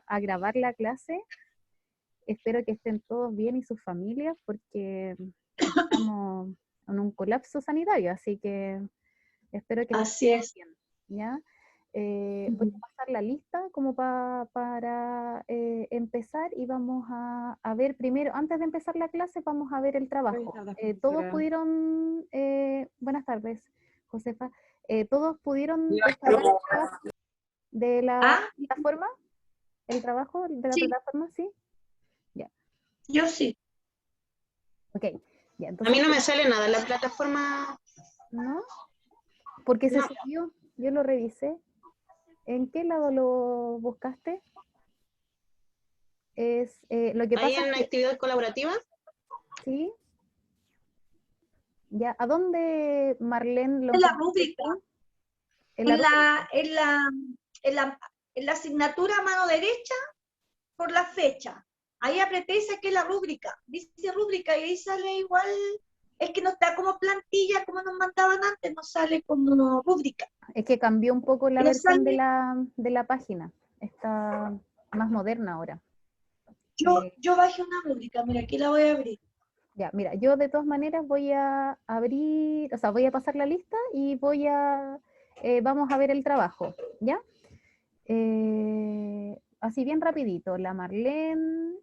a grabar la clase. Espero que estén todos bien y sus familias, porque estamos en un colapso sanitario, así que espero que Así estén es. bien, ¿ya? Voy a pasar la lista como para empezar, y vamos a ver primero, antes de empezar la clase, vamos a ver el trabajo. Todos pudieron, buenas tardes, Josefa, todos pudieron descargar el trabajo de la plataforma, el trabajo de la Sí, plataforma, ¿sí? Ya, yo sí. ok, ya, A entonces, mí no me sale nada en la plataforma. ¿no? Porque se No. subió, yo lo revisé. ¿En qué lado lo buscaste? Lo que Ahí pasa es en que, actividad colaborativa. sí, ya, ¿a dónde, Marlene, lo En la encontraste rúbrica, tú? En la rúbrica. en la asignatura a mano derecha, por la fecha. Ahí apreté y saqué la rúbrica. Dice rúbrica y ahí sale igual. Es que no está como plantilla como nos mandaban antes, no sale como rúbrica. Es que cambió un poco la Le versión sale, de la página. Está más moderna ahora. yo bajé una rúbrica, mira, aquí la voy a abrir. Ya, mira, yo de todas maneras voy a abrir, o sea, voy a pasar la lista y vamos a ver el trabajo, ¿ya? Así bien rapidito, la Marlene,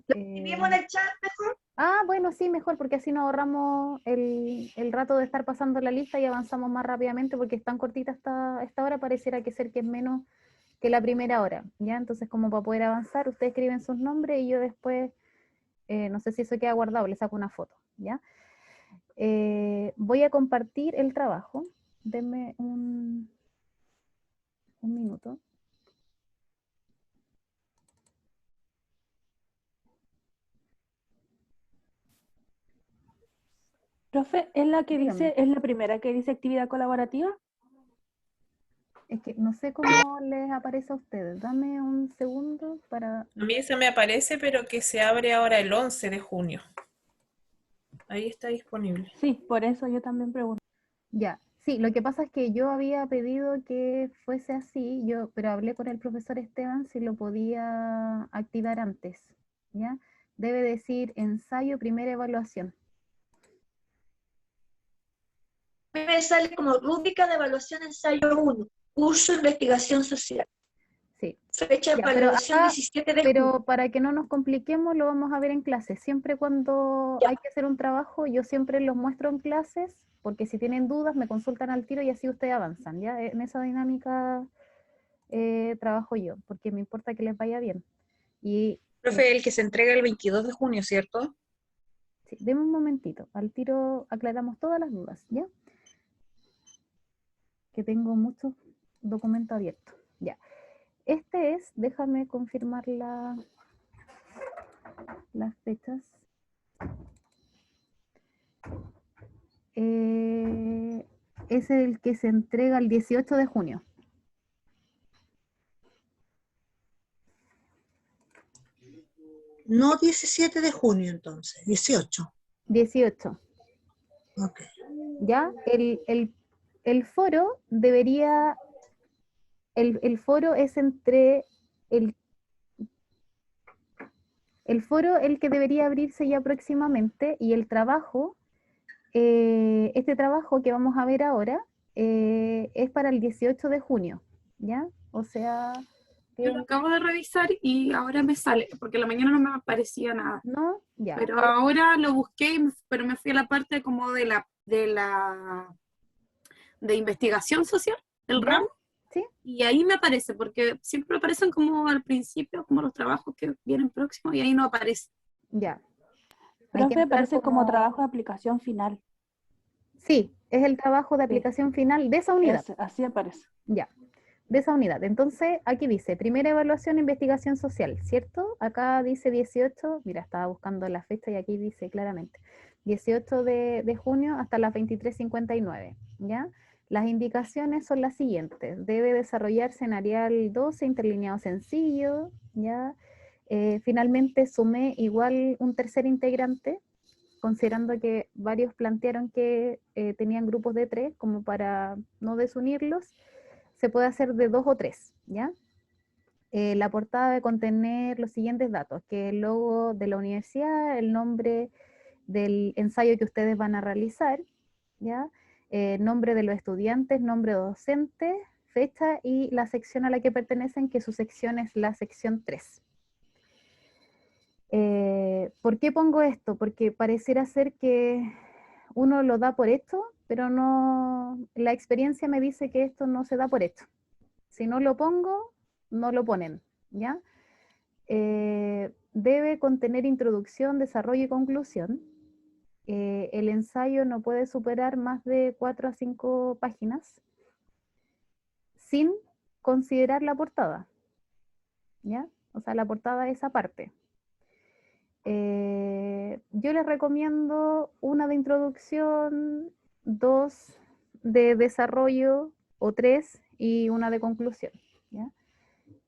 ¿Lo escribimos en el chat mejor? bueno, sí, mejor, porque así nos ahorramos el rato de estar pasando la lista y avanzamos más rápidamente, porque es tan cortita esta hora, pareciera que ser que es menos que la primera hora, ¿ya? Entonces, como para poder avanzar, ustedes escriben sus nombres y yo después, no sé si eso queda guardado, le saco una foto, ¿ya? Voy a compartir el trabajo. Denme un minuto. Profe, ¿es la que Dígame. dice, es la primera que dice actividad colaborativa? Es que no sé cómo les aparece a ustedes. Dame un segundo para... A mí esa me aparece, pero que se abre ahora el 11 de junio. Ahí está disponible. Sí, por eso yo también pregunto. Ya, sí, lo que pasa es que yo había pedido que fuese así, pero hablé con el profesor Esteban si lo podía activar antes, ¿ya? Debe decir ensayo, primera evaluación. A mí me sale como rúbrica de evaluación ensayo 1, curso de investigación social. Sí. Fecha de Ya, pero evaluación acá, 17 de junio. para que no nos compliquemos, lo vamos a ver en clase. Siempre cuando Ya. hay que hacer un trabajo, yo siempre los muestro en clases, porque si tienen dudas me consultan al tiro y así ustedes avanzan, ¿ya? En esa dinámica trabajo yo, porque me importa que les vaya bien. Y Profe, el que se entrega el 22 de junio, ¿cierto? sí, deme un momentito, al tiro aclaramos todas las dudas, ¿ya? Que tengo muchos documentos abiertos, ya. Déjame confirmar las fechas. Es el que se entrega el 18 de junio. No 17 de junio entonces, 18. 18. Ok. ¿Ya? El foro debería, el foro es entre el foro el que debería abrirse ya próximamente, y el trabajo, este trabajo que vamos a ver ahora, es para el 18 de junio, ¿ya? O sea... Yo lo acabo de revisar y ahora me sale, porque en la mañana no me aparecía nada. ¿No? Ya. Pero ahora lo busqué, pero me fui a la parte como de investigación social, del ¿Ya? ramo, ¿Sí? y ahí me aparece, porque siempre aparecen como al principio, como los trabajos que vienen próximos, y ahí no aparece. Ya. Hay que Profe, entrar parece como trabajo de aplicación final. Sí, es el trabajo de aplicación final de esa unidad. Así aparece. Ya, de esa unidad. Entonces, aquí dice, primera evaluación, investigación social, ¿cierto? Acá dice 18, mira, estaba buscando la fecha y aquí dice claramente, 18 de junio hasta las 23:59, ¿ya? Las indicaciones son las siguientes: debe desarrollarse en Arial 12, interlineado sencillo, ¿ya? Finalmente sumé igual un tercer integrante, considerando que varios plantearon que tenían grupos de 3, como para no desunirlos, se puede hacer de 2 o 3, ¿ya? La portada debe contener los siguientes datos, que el logo de la universidad, el nombre del ensayo que ustedes van a realizar, ¿ya? Nombre de los estudiantes, nombre docente, fecha y la sección a la que pertenecen, que su sección es la sección 3. ¿Por qué pongo esto? Porque pareciera ser que uno lo da por hecho, pero no, la experiencia me dice que esto no se da por hecho. Si no lo pongo, no lo ponen, ¿ya? Debe contener introducción, desarrollo y conclusión. El ensayo no puede superar más de 4 a 5 páginas sin considerar la portada, ¿ya? O sea, la portada es aparte. Yo les recomiendo una de introducción, 2 de desarrollo o 3 y una de conclusión, ¿ya?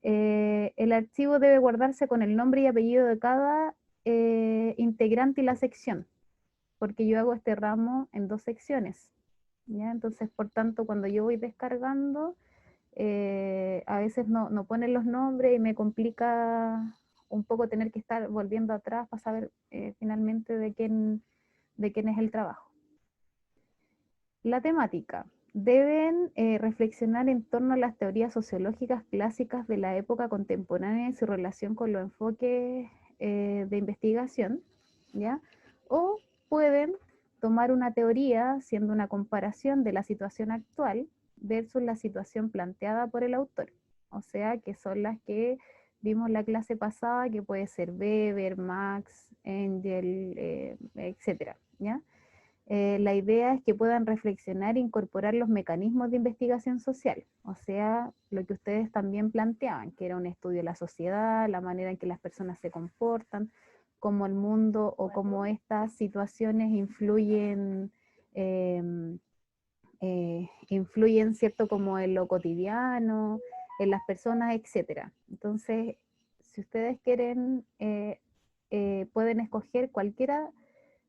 El archivo debe guardarse con el nombre y apellido de cada integrante y la sección, porque yo hago este ramo en 2 secciones, ¿ya? Entonces, por tanto, cuando yo voy descargando, a veces no ponen los nombres y me complica un poco tener que estar volviendo atrás para saber finalmente de quién es el trabajo. La temática. Deben reflexionar en torno a las teorías sociológicas clásicas de la época contemporánea y su relación con los enfoques de investigación, ¿ya? O pueden tomar una teoría siendo una comparación de la situación actual versus la situación planteada por el autor. O sea, que son las que vimos la clase pasada, que puede ser Weber, Marx, Engel, etcétera, ¿ya? La idea es que puedan reflexionar e incorporar los mecanismos de investigación social, o sea, lo que ustedes también planteaban, que era un estudio de la sociedad, la manera en que las personas se comportan, cómo el mundo o cómo estas situaciones influyen, ¿cierto?, como en lo cotidiano, en las personas, etcétera. Entonces, si ustedes quieren, pueden escoger cualquiera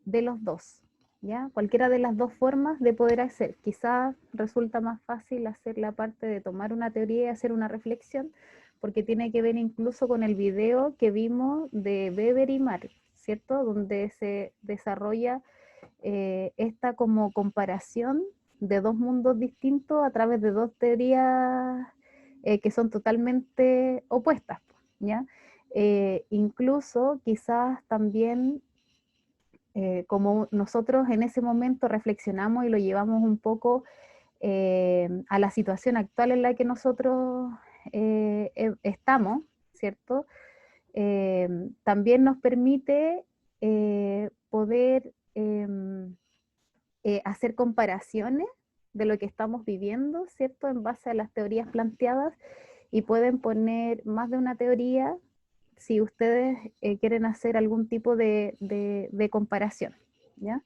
de los dos, ¿ya? Cualquiera de las dos formas de poder hacer. Quizás resulta más fácil hacer la parte de tomar una teoría y hacer una reflexión, porque tiene que ver incluso con el video que vimos de Weber y Marx, ¿cierto? Donde se desarrolla esta como comparación de 2 mundos distintos a través de 2 teorías que son totalmente opuestas, ¿ya? Incluso quizás también como nosotros en ese momento reflexionamos y lo llevamos un poco a la situación actual en la que nosotros estamos, ¿cierto? También nos permite poder hacer comparaciones de lo que estamos viviendo, ¿cierto? En base a las teorías planteadas, y pueden poner más de una teoría si ustedes quieren hacer algún tipo de comparación, ¿ya?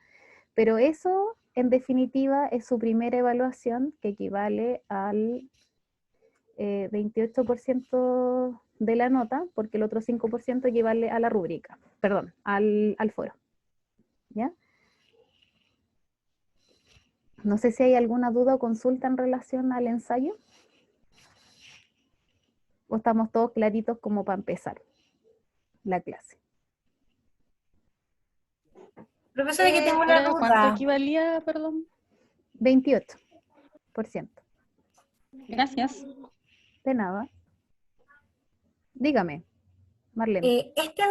Pero eso, en definitiva, es su primera evaluación, que equivale al 28% de la nota, porque el otro 5% equivale a la rúbrica, perdón, al foro, ¿ya? No sé si hay alguna duda o consulta en relación al ensayo, o estamos todos claritos como para empezar la clase. Profesora, que tengo una ¿Para cuánto duda. equivalía, perdón? 28%. Gracias. De nada. Dígame, Marlene. Este O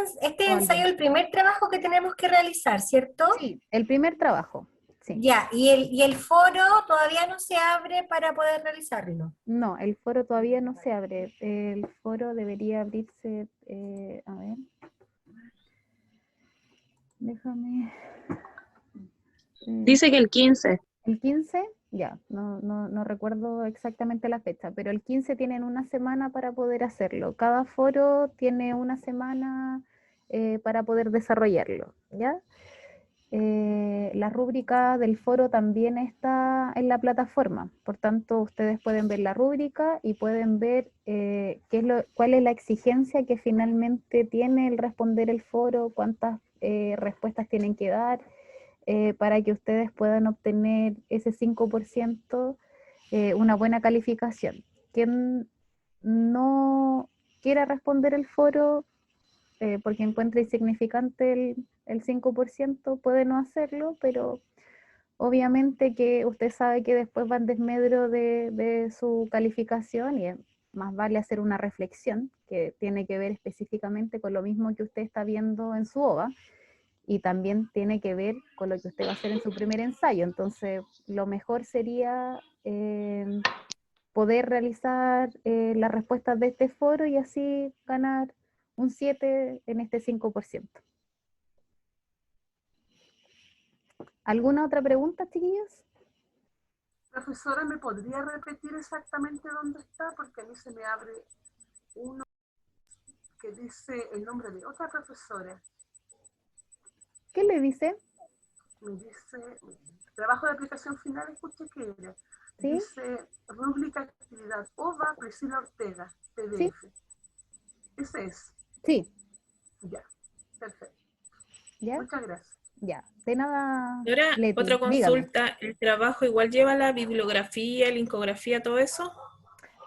ensayo alguien. es el primer trabajo que tenemos que realizar, ¿cierto? Sí, el primer trabajo. Sí. Ya, y el foro todavía no se abre para poder realizarlo. No, el foro todavía no se abre. El foro debería abrirse, a ver. Déjame. Dice que el 15. El 15, ya, no recuerdo exactamente la fecha, pero el 15 tienen una semana para poder hacerlo. Cada foro tiene una semana para poder desarrollarlo, ¿ya? La rúbrica del foro también está en la plataforma, por tanto ustedes pueden ver la rúbrica y pueden ver cuál es la exigencia que finalmente tiene el responder el foro, cuántas respuestas tienen que dar, para que ustedes puedan obtener ese 5%, una buena calificación. ¿Qué quiera responder el foro porque encuentra insignificante el 5%, puede no hacerlo, pero obviamente que usted sabe que después va en desmedro de su calificación y más vale hacer una reflexión que tiene que ver específicamente con lo mismo que usted está viendo en su OVA y también tiene que ver con lo que usted va a hacer en su primer ensayo. Entonces, lo mejor sería poder realizar las respuestas de este foro y así ganar un 7 en este 5%. ¿Alguna otra pregunta, chiquillos? Profesora, ¿me podría repetir exactamente dónde está? Porque a mí se me abre uno que dice el nombre de otra profesora. ¿Qué le dice? Me dice, trabajo de aplicación final, escuché que era. ¿Sí? Dice, rúbrica actividad OVA, Priscila Ortega, PDF. ¿Sí? Ese es. Sí. Ya, perfecto. ¿Ya? Muchas gracias. Ya, de nada. Y ahora, Leti, otra dígame. consulta, ¿el trabajo igual lleva la bibliografía, la incografía, todo eso?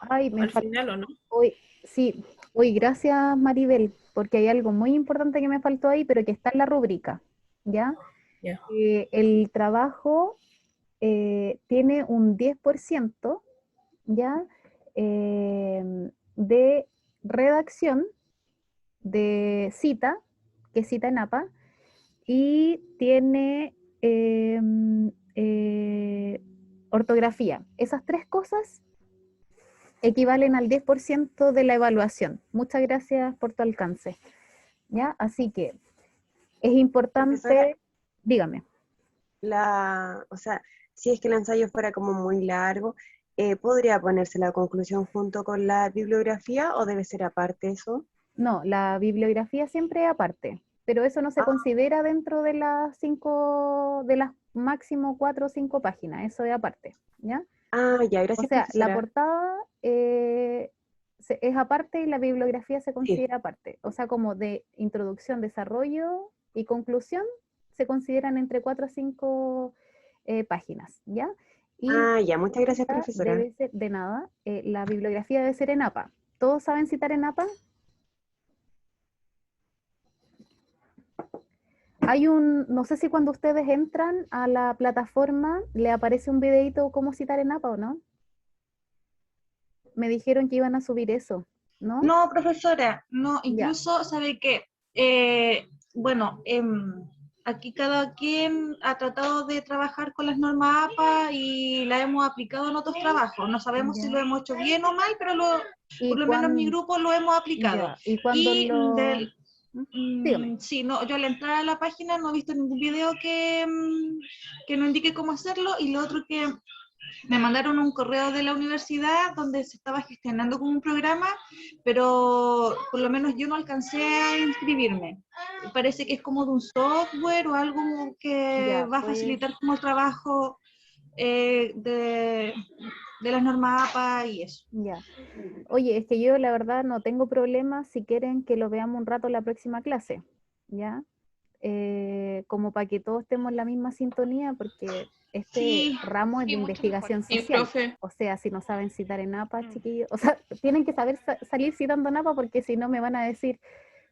Ay, me Al faltó. final, ¿o no? Hoy, sí, hoy gracias Maribel, porque hay algo muy importante que me faltó ahí, pero que está en la rúbrica, ¿ya? Ya. El trabajo tiene un 10%, ¿ya? De redacción, de cita, que es cita en APA, y tiene ortografía. Esas tres cosas equivalen al 10% de la evaluación. Muchas gracias por tu alcance. ¿Ya? Así que es importante, Profesora, dígame. o sea, si es que el ensayo fuera como muy largo, ¿podría ponerse la conclusión junto con la bibliografía o debe ser aparte eso? No, la bibliografía siempre es aparte, pero eso no se considera dentro de las máximo 4 o 5 páginas, eso es aparte, ¿ya? Ya, O gracias, sea, la profesora. portada es aparte y la bibliografía se considera aparte. O sea, como de introducción, desarrollo y conclusión se consideran entre 4 a 5 páginas, ¿ya? Y Ya, muchas gracias, profesora. debe ser, de nada, la bibliografía debe ser en APA. ¿Todos saben citar en APA? Hay no sé si cuando ustedes entran a la plataforma le aparece un videito cómo citar en APA o no. Me dijeron que iban a subir eso, ¿no? No, profesora, no, Ya. incluso, ¿sabe qué? Bueno, aquí cada quien ha tratado de trabajar con las normas APA y la hemos aplicado en otros trabajos. No sabemos si Ya. lo hemos hecho bien o mal, pero Y por lo menos en mi grupo lo hemos aplicado. Ya, y cuando dígame. Sí, no, yo al entrar a la página no he visto ningún video que nos indique cómo hacerlo, y lo otro que me mandaron un correo de la universidad donde se estaba gestionando como un programa, pero por lo menos yo no alcancé a inscribirme. Parece que es como de un software o algo que Ya, va a pues, facilitar como el trabajo de las normas APA y eso. ya. Oye, es que yo la verdad no tengo problema si quieren que lo veamos un rato en la próxima clase, ¿ya? Como para que todos estemos en la misma sintonía, porque este Sí, ramo es sí, de mucho investigación mejor. Sí, social. profe. O sea, si no saben citar en APA, chiquillos, o sea, tienen que saber salir citando en APA porque si no me van a decir,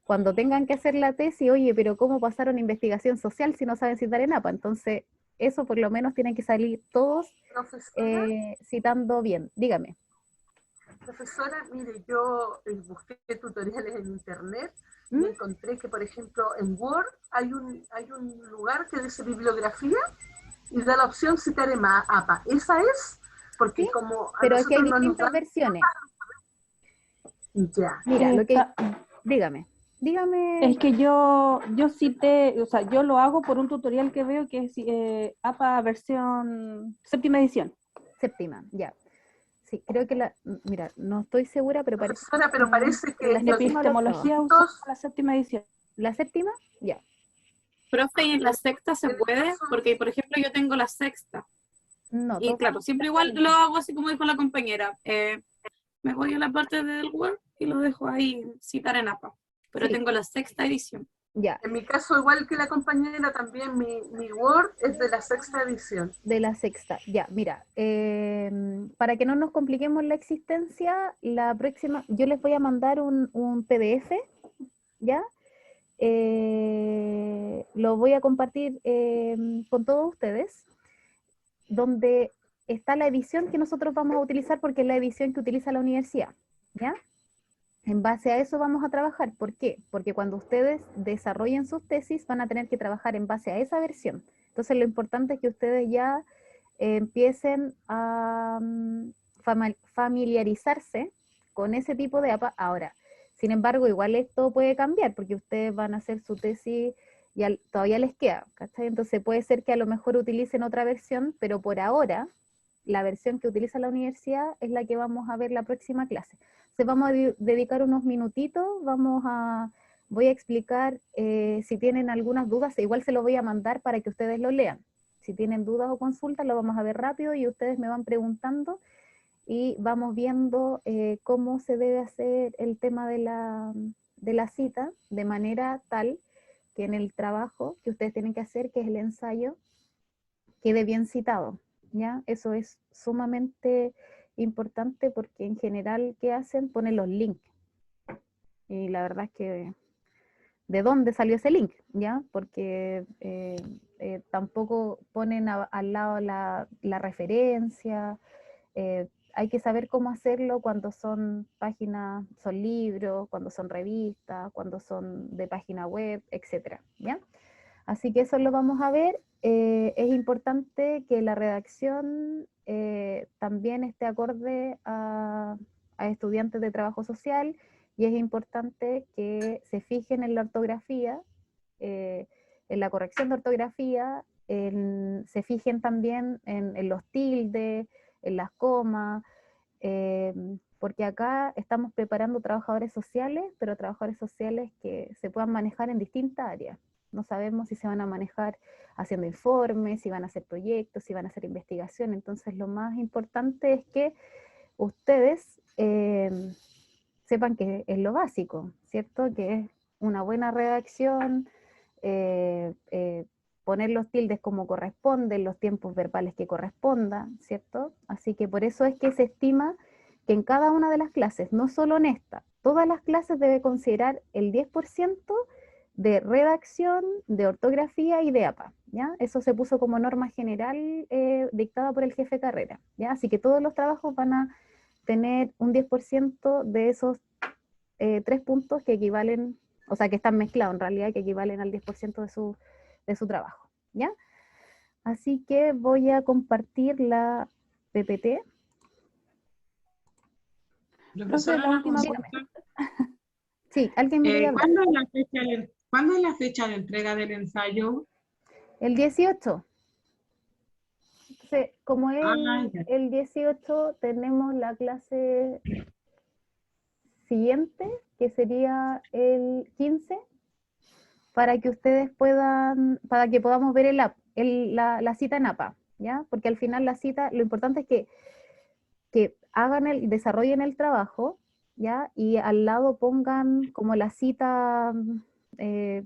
cuando tengan que hacer la tesis, oye, pero ¿cómo pasaron investigación social si no saben citar en APA? Entonces, eso por lo menos tienen que salir todos Profesora, citando bien. Dígame. profesora, mire, yo busqué tutoriales en internet y ¿Mm? encontré que, por ejemplo, en Word hay un lugar que dice bibliografía y da la opción citar en APA. ¿Esa es? Porque Sí, como a pero aquí hay nosotros no nos distintas dan... versiones. Ya. Mira, lo que... Está- Dígame. Es que yo cité, o sea, yo lo hago por un tutorial que veo que es APA versión séptima edición. Séptima, ya. Sí, creo que mira, no estoy segura, pero parece Profesora, pero parece que la En séptima o la octava. epistemología usa la séptima edición. ¿La séptima? Ya. Profe, ¿y en la sexta se puede? Porque, por ejemplo, yo tengo la sexta. No, Y todos claro, vamos siempre a igual la lo hago así como dijo la compañera. Me voy a la parte del Word y lo dejo ahí citar en APA. Pero Sí. tengo la sexta edición. Ya, En mi caso, igual que la compañera, también mi Word es de la 6ª edición. de la sexta. Ya, mira, para que no nos compliquemos la existencia, la próxima, yo les voy a mandar un PDF, ¿ya? Lo voy a compartir con todos ustedes, donde está la edición que nosotros vamos a utilizar porque es la edición que utiliza la universidad, ¿ya? En base a eso vamos a trabajar. ¿Por qué? Porque cuando ustedes desarrollen sus tesis van a tener que trabajar en base a esa versión. Entonces lo importante es que ustedes ya empiecen a familiarizarse con ese tipo de APA. Ahora, sin embargo, igual esto puede cambiar porque ustedes van a hacer su tesis y todavía les queda, ¿cachai? Entonces puede ser que a lo mejor utilicen otra versión, pero por ahora la versión que utiliza la universidad es la que vamos a ver la próxima clase. Entonces vamos a dedicar unos minutitos, voy a explicar si tienen algunas dudas, igual se lo voy a mandar para que ustedes lo lean. Si tienen dudas o consultas, lo vamos a ver rápido y ustedes me van preguntando y vamos viendo cómo se debe hacer el tema de la cita de manera tal que en el trabajo que ustedes tienen que hacer, que es el ensayo, quede bien citado, ¿ya? Eso es sumamente importante porque en general, ¿qué hacen? Ponen los links. Y la verdad es que, ¿de dónde salió ese link? ¿Ya? Porque tampoco ponen al lado la referencia. Hay que saber cómo hacerlo cuando son páginas, son libros, cuando son revistas, cuando son de página web, etcétera, ¿ya? Así que eso lo vamos a ver. Es importante que la redacción también esté acorde a estudiantes de trabajo social y es importante que se fijen en la ortografía, en la corrección de ortografía, se fijen también en los tildes, en las comas, porque acá estamos preparando trabajadores sociales, pero trabajadores sociales que se puedan manejar en distintas áreas. No sabemos si se van a manejar haciendo informes, si van a hacer proyectos, si van a hacer investigación. Entonces lo más importante es que ustedes sepan que es lo básico, ¿cierto? Que es una buena redacción, poner los tildes como corresponden, los tiempos verbales que correspondan, ¿cierto? Así que por eso es que se estima que en cada una de las clases, no solo en esta, todas las clases debe considerar el 10% de redacción, de ortografía y de APA, ¿ya? Eso se puso como norma general dictada por el jefe de carrera, ¿ya? Así que todos los trabajos van a tener un 10% de esos 3 puntos que equivalen, o sea, que están mezclados en realidad, que equivalen al 10% de su trabajo, ¿ya? Así que voy a compartir la PPT. Entonces, la última Sí, alguien me quería hablar. ¿Cuándo es la fecha de entrega del ensayo? El 18. Entonces, como es ya. el 18, tenemos la clase siguiente, que sería el 15, para que ustedes puedan, para que podamos ver la cita en APA, ¿ya? Porque al final la cita, lo importante es que desarrollen el trabajo, ¿ya? Y al lado pongan como la cita,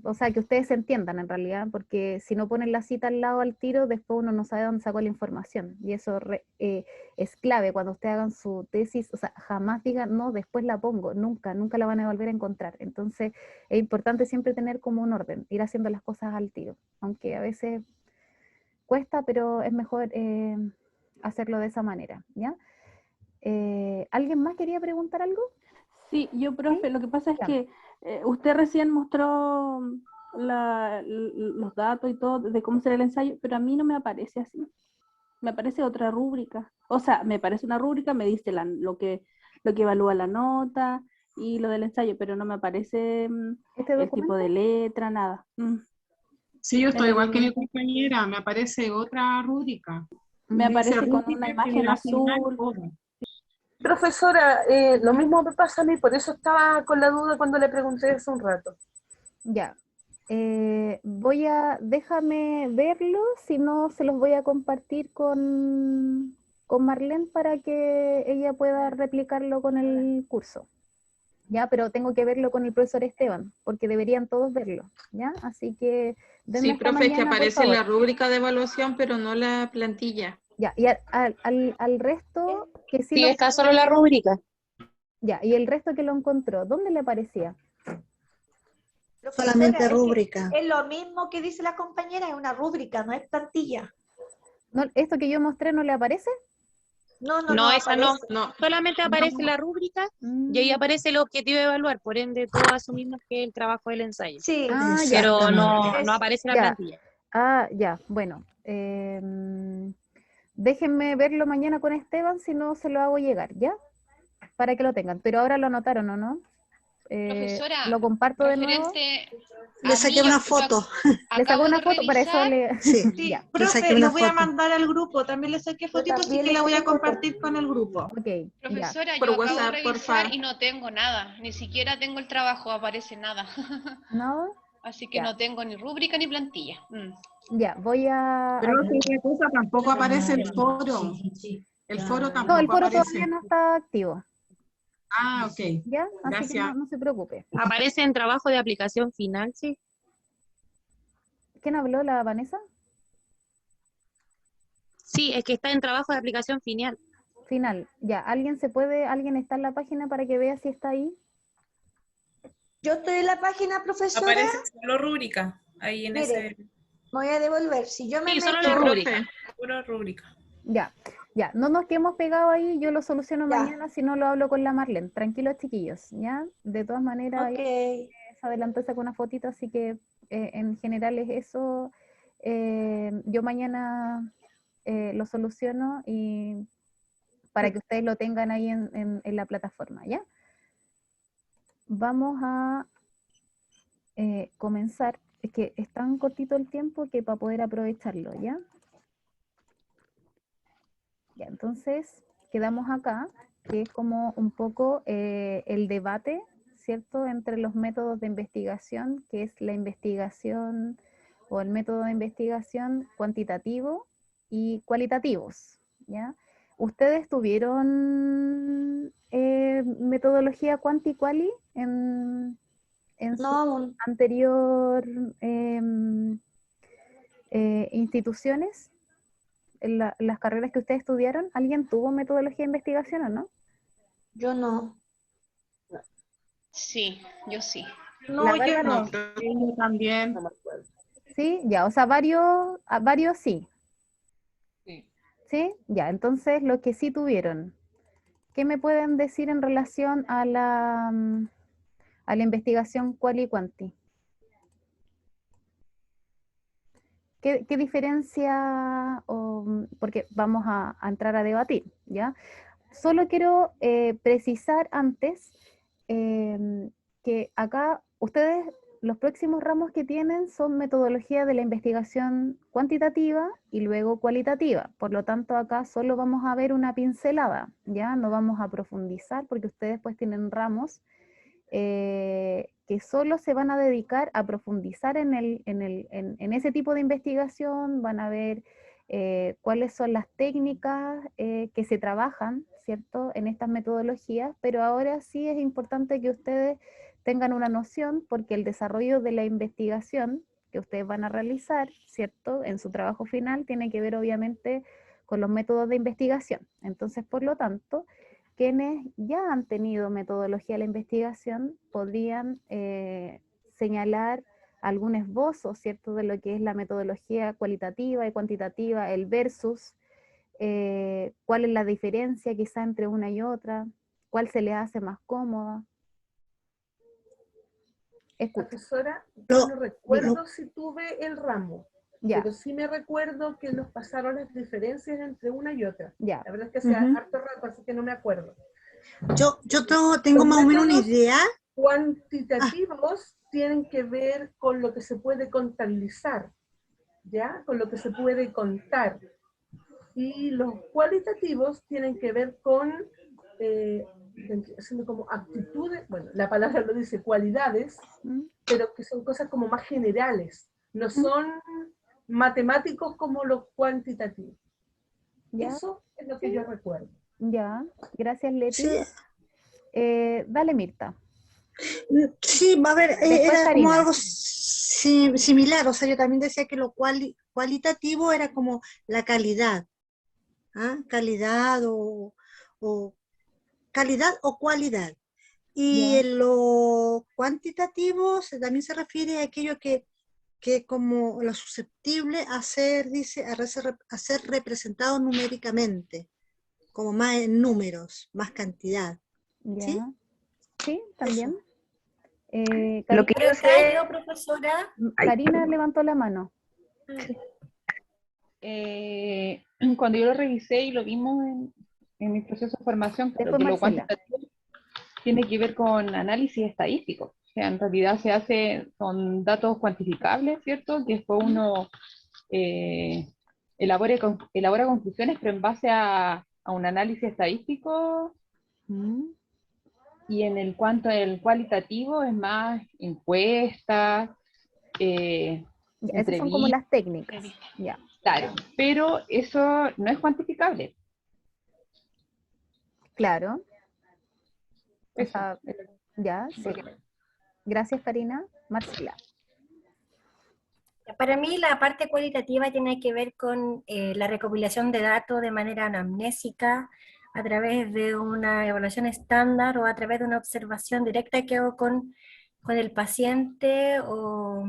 o sea, que ustedes se entiendan en realidad, porque si no ponen la cita al lado al tiro, después uno no sabe dónde sacó la información, y eso es clave cuando ustedes hagan su tesis, o sea, jamás digan, no, después la pongo, nunca la van a volver a encontrar. Entonces, es importante siempre tener como un orden, ir haciendo las cosas al tiro, aunque a veces cuesta, pero es mejor hacerlo de esa manera, ¿ya? ¿Alguien más quería preguntar algo? Sí, yo, profe, lo que pasa es que usted recién mostró los datos y todo de cómo será el ensayo, pero a mí no me aparece así. Me aparece otra rúbrica. O sea, me aparece una rúbrica, me dice lo que evalúa la nota y lo del ensayo, pero no me aparece el tipo de letra, nada. Sí, yo estoy igual que mi compañera, me aparece otra rúbrica. Me aparece con una imagen azul. Profesora, lo mismo me pasa a mí, por eso estaba con la duda cuando le pregunté hace un rato. Ya. Déjame verlo, si no se los voy a compartir con Marlene para que ella pueda replicarlo con el curso. ya, pero tengo que verlo con el profesor Esteban, porque deberían todos verlo, ¿ya? Así que denme Sí, hasta profe, es que mañana, por aparece la favor. rúbrica de evaluación, pero no la plantilla. Ya, y al resto que sí Sí, lo está solo la rúbrica. ya, y el resto que lo encontró, ¿dónde le aparecía? Profesora, Solamente es que rúbrica. es lo mismo que dice la compañera, es una rúbrica, no es plantilla. ¿No, esto que yo mostré no le aparece? No, no, No, no esa no. aparece. No. Solamente aparece la rúbrica y ahí aparece el objetivo de evaluar. Por ende, todos asumimos que es el trabajo del ensayo. Sí, Ah, ya. Pero no, Exactamente. no aparece la Ya. plantilla. Ah, ya, bueno. Déjenme verlo mañana con Esteban, si no se lo hago llegar, ¿ya? Para que lo tengan. Pero ahora lo anotaron, ¿o no? Profesora, Lo comparto de nuevo. referente Le a saqué mí, una yo foto. Le saco acabo una de foto, para eso revisar. le... Sí, sí, Ya, le saqué profe, una lo voy a foto. mandar al grupo, también le saqué fotitos, así también que le la voy a saqué foto. compartir con el grupo. ok, ya. Profesora, Por yo acabo de WhatsApp, revisar porfa. y no tengo nada. Ni siquiera tengo el trabajo, aparece nada. ¿No? Así que Ya. no tengo ni rúbrica ni plantilla. Ya, voy a... Pero otra cosa, tampoco aparece el foro. El foro No, el tampoco foro aparece. todavía no está activo, Ah, ok. ¿ya? Así que Gracias. no se preocupe. Aparece en trabajo de aplicación final, sí. ¿Quién habló, la Vanessa? Sí, es que está en trabajo de aplicación final. Final, ya. ¿Alguien está en la página para que vea si está ahí? Yo estoy en la página, profesora. Aparece solo rúbrica, ahí en Mire, ese, voy a devolver. Si yo me Sí, solo meto, la rúbrica. pura rúbrica. Ya, ya. No nos quedemos pegados ahí, yo lo soluciono Ya. mañana, si no lo hablo con la Marlene. Tranquilos, chiquillos, ¿ya? De todas maneras, ok. ella se adelantó, sacó una fotito, así que en general es eso. Yo mañana lo soluciono y para que ustedes lo tengan ahí en la plataforma, ¿ya? Vamos a comenzar. Es que es tan cortito el tiempo que para poder aprovecharlo, ¿ya? Ya, entonces quedamos acá, que es como un poco el debate, ¿cierto?, entre los métodos de investigación, que es la investigación o el método de investigación cuantitativo y cualitativos, ¿ya? ¿Ustedes tuvieron metodología quanti-quali en su No, anterior instituciones? En las carreras que ustedes estudiaron, ¿alguien tuvo metodología de investigación o no? yo no. Sí, yo sí. No, La yo Bárbara no. no. Yo también. Sí, ya, o sea, varios sí. ¿Sí? Ya, entonces los que sí tuvieron, ¿qué me pueden decir en relación a la investigación quali quanti? ¿Qué diferencia, porque vamos a entrar a debatir, ¿ya? Solo quiero precisar antes que acá ustedes, los próximos ramos que tienen son metodología de la investigación cuantitativa y luego cualitativa. Por lo tanto, acá solo vamos a ver una pincelada, ¿ya? No vamos a profundizar porque ustedes pues tienen ramos que solo se van a dedicar a profundizar en ese tipo de investigación, van a ver cuáles son las técnicas que se trabajan, ¿cierto?, en estas metodologías, pero ahora sí es importante que ustedes tengan una noción porque el desarrollo de la investigación que ustedes van a realizar, ¿cierto?, en su trabajo final tiene que ver obviamente con los métodos de investigación. Entonces, por lo tanto, quienes ya han tenido metodología de la investigación podrían señalar algún esbozo, ¿cierto?, de lo que es la metodología cualitativa y cuantitativa, el versus, cuál es la diferencia quizá entre una y otra, cuál se les hace más cómoda. Escucha. Profesora, yo no recuerdo si tuve el ramo, Ya. pero sí me recuerdo que nos pasaron las diferencias entre una y otra. Ya. La verdad es que hace harto rato, así que no me acuerdo. Yo tengo más o menos una métodos idea. Cuantitativos tienen que ver con lo que se puede contabilizar, ¿ya? Con lo que se puede contar. Y los cualitativos tienen que ver con, haciendo como actitudes, bueno, la palabra lo dice, cualidades, pero que son cosas como más generales, no son matemáticos como los cuantitativos. ¿Ya? Eso es lo que yo recuerdo. Ya, gracias Leti. Sí. Dale Mirta. Sí, a ver, Después era como Karina. algo similar, o sea, yo también decía que lo cualitativo era como la calidad, ¿ah? O calidad o cualidad. Y Ya. en lo cuantitativo también se refiere a aquello que como lo susceptible a ser, dice, a ser representado numéricamente, como más en números, más cantidad. ¿Sí? Ya. Sí, también. Eso. Lo que Karina, yo sé, yo, profesora, Karina levantó la mano. Cuando yo lo revisé y lo vimos en mi proceso de formación, claro Después que lo Marcela. cuantitativo tiene que ver con análisis estadístico. O sea, en realidad se hace con datos cuantificables, ¿cierto? Que después uno elabora conclusiones, pero en base a un análisis estadístico. Y en el cuanto al cualitativo es más encuestas, Esas son como entrevistas, las técnicas. Ya. claro, pero eso no es cuantificable. Claro. O Eso. sea, ya, sí. Gracias, Karina. Marcela. para mí la parte cualitativa tiene que ver con la recopilación de datos de manera anamnésica, a través de una evaluación estándar o a través de una observación directa que hago con el paciente o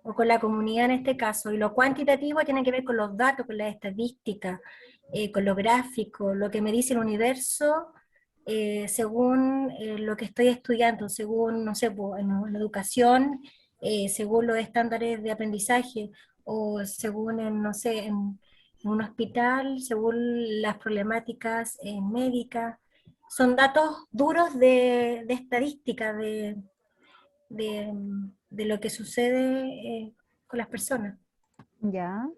con la comunidad en este caso. Y lo cuantitativo tiene que ver con los datos, con las estadísticas, con lo gráfico, lo que me dice el universo, según lo que estoy estudiando, según, no sé, en educación, según los estándares de aprendizaje, o según, no sé, en un hospital, según las problemáticas médicas. Son datos duros de estadística, de lo que sucede con las personas. Ya.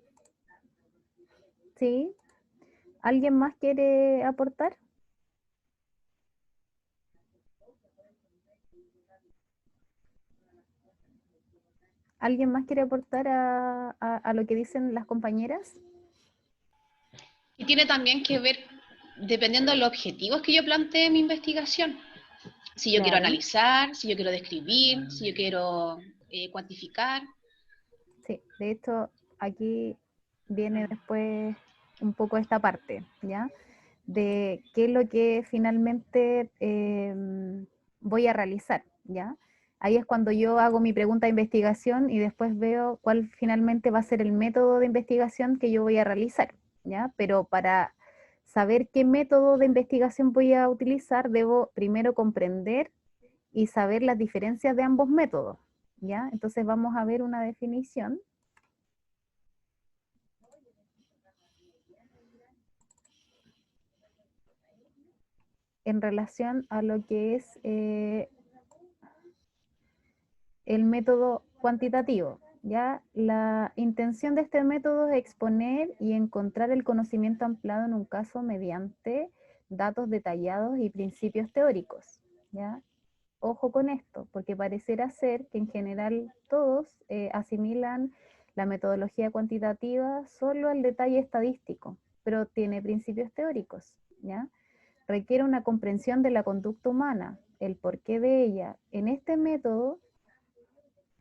Sí. ¿Alguien más quiere aportar? ¿Alguien más quiere aportar a lo que dicen las compañeras? Y tiene también que ver, dependiendo de los objetivos que yo plantee en mi investigación. Si yo quiero Claro. analizar, si yo quiero describir, si yo quiero cuantificar. Sí, de hecho, aquí viene después un poco esta parte, ¿ya? De qué es lo que finalmente voy a realizar, ¿ya? Ahí es cuando yo hago mi pregunta de investigación y después veo cuál finalmente va a ser el método de investigación que yo voy a realizar, ¿ya? Pero para saber qué método de investigación voy a utilizar, debo primero comprender y saber las diferencias de ambos métodos, ¿ya? Entonces vamos a ver una definición. En relación a lo que es el método cuantitativo, ¿ya? La intención de este método es exponer y encontrar el conocimiento ampliado en un caso mediante datos detallados y principios teóricos, ¿ya? Ojo con esto, porque parecerá ser que en general todos asimilan la metodología cuantitativa solo al detalle estadístico, pero tiene principios teóricos, ¿ya? Requiere una comprensión de la conducta humana, el porqué de ella. En este método,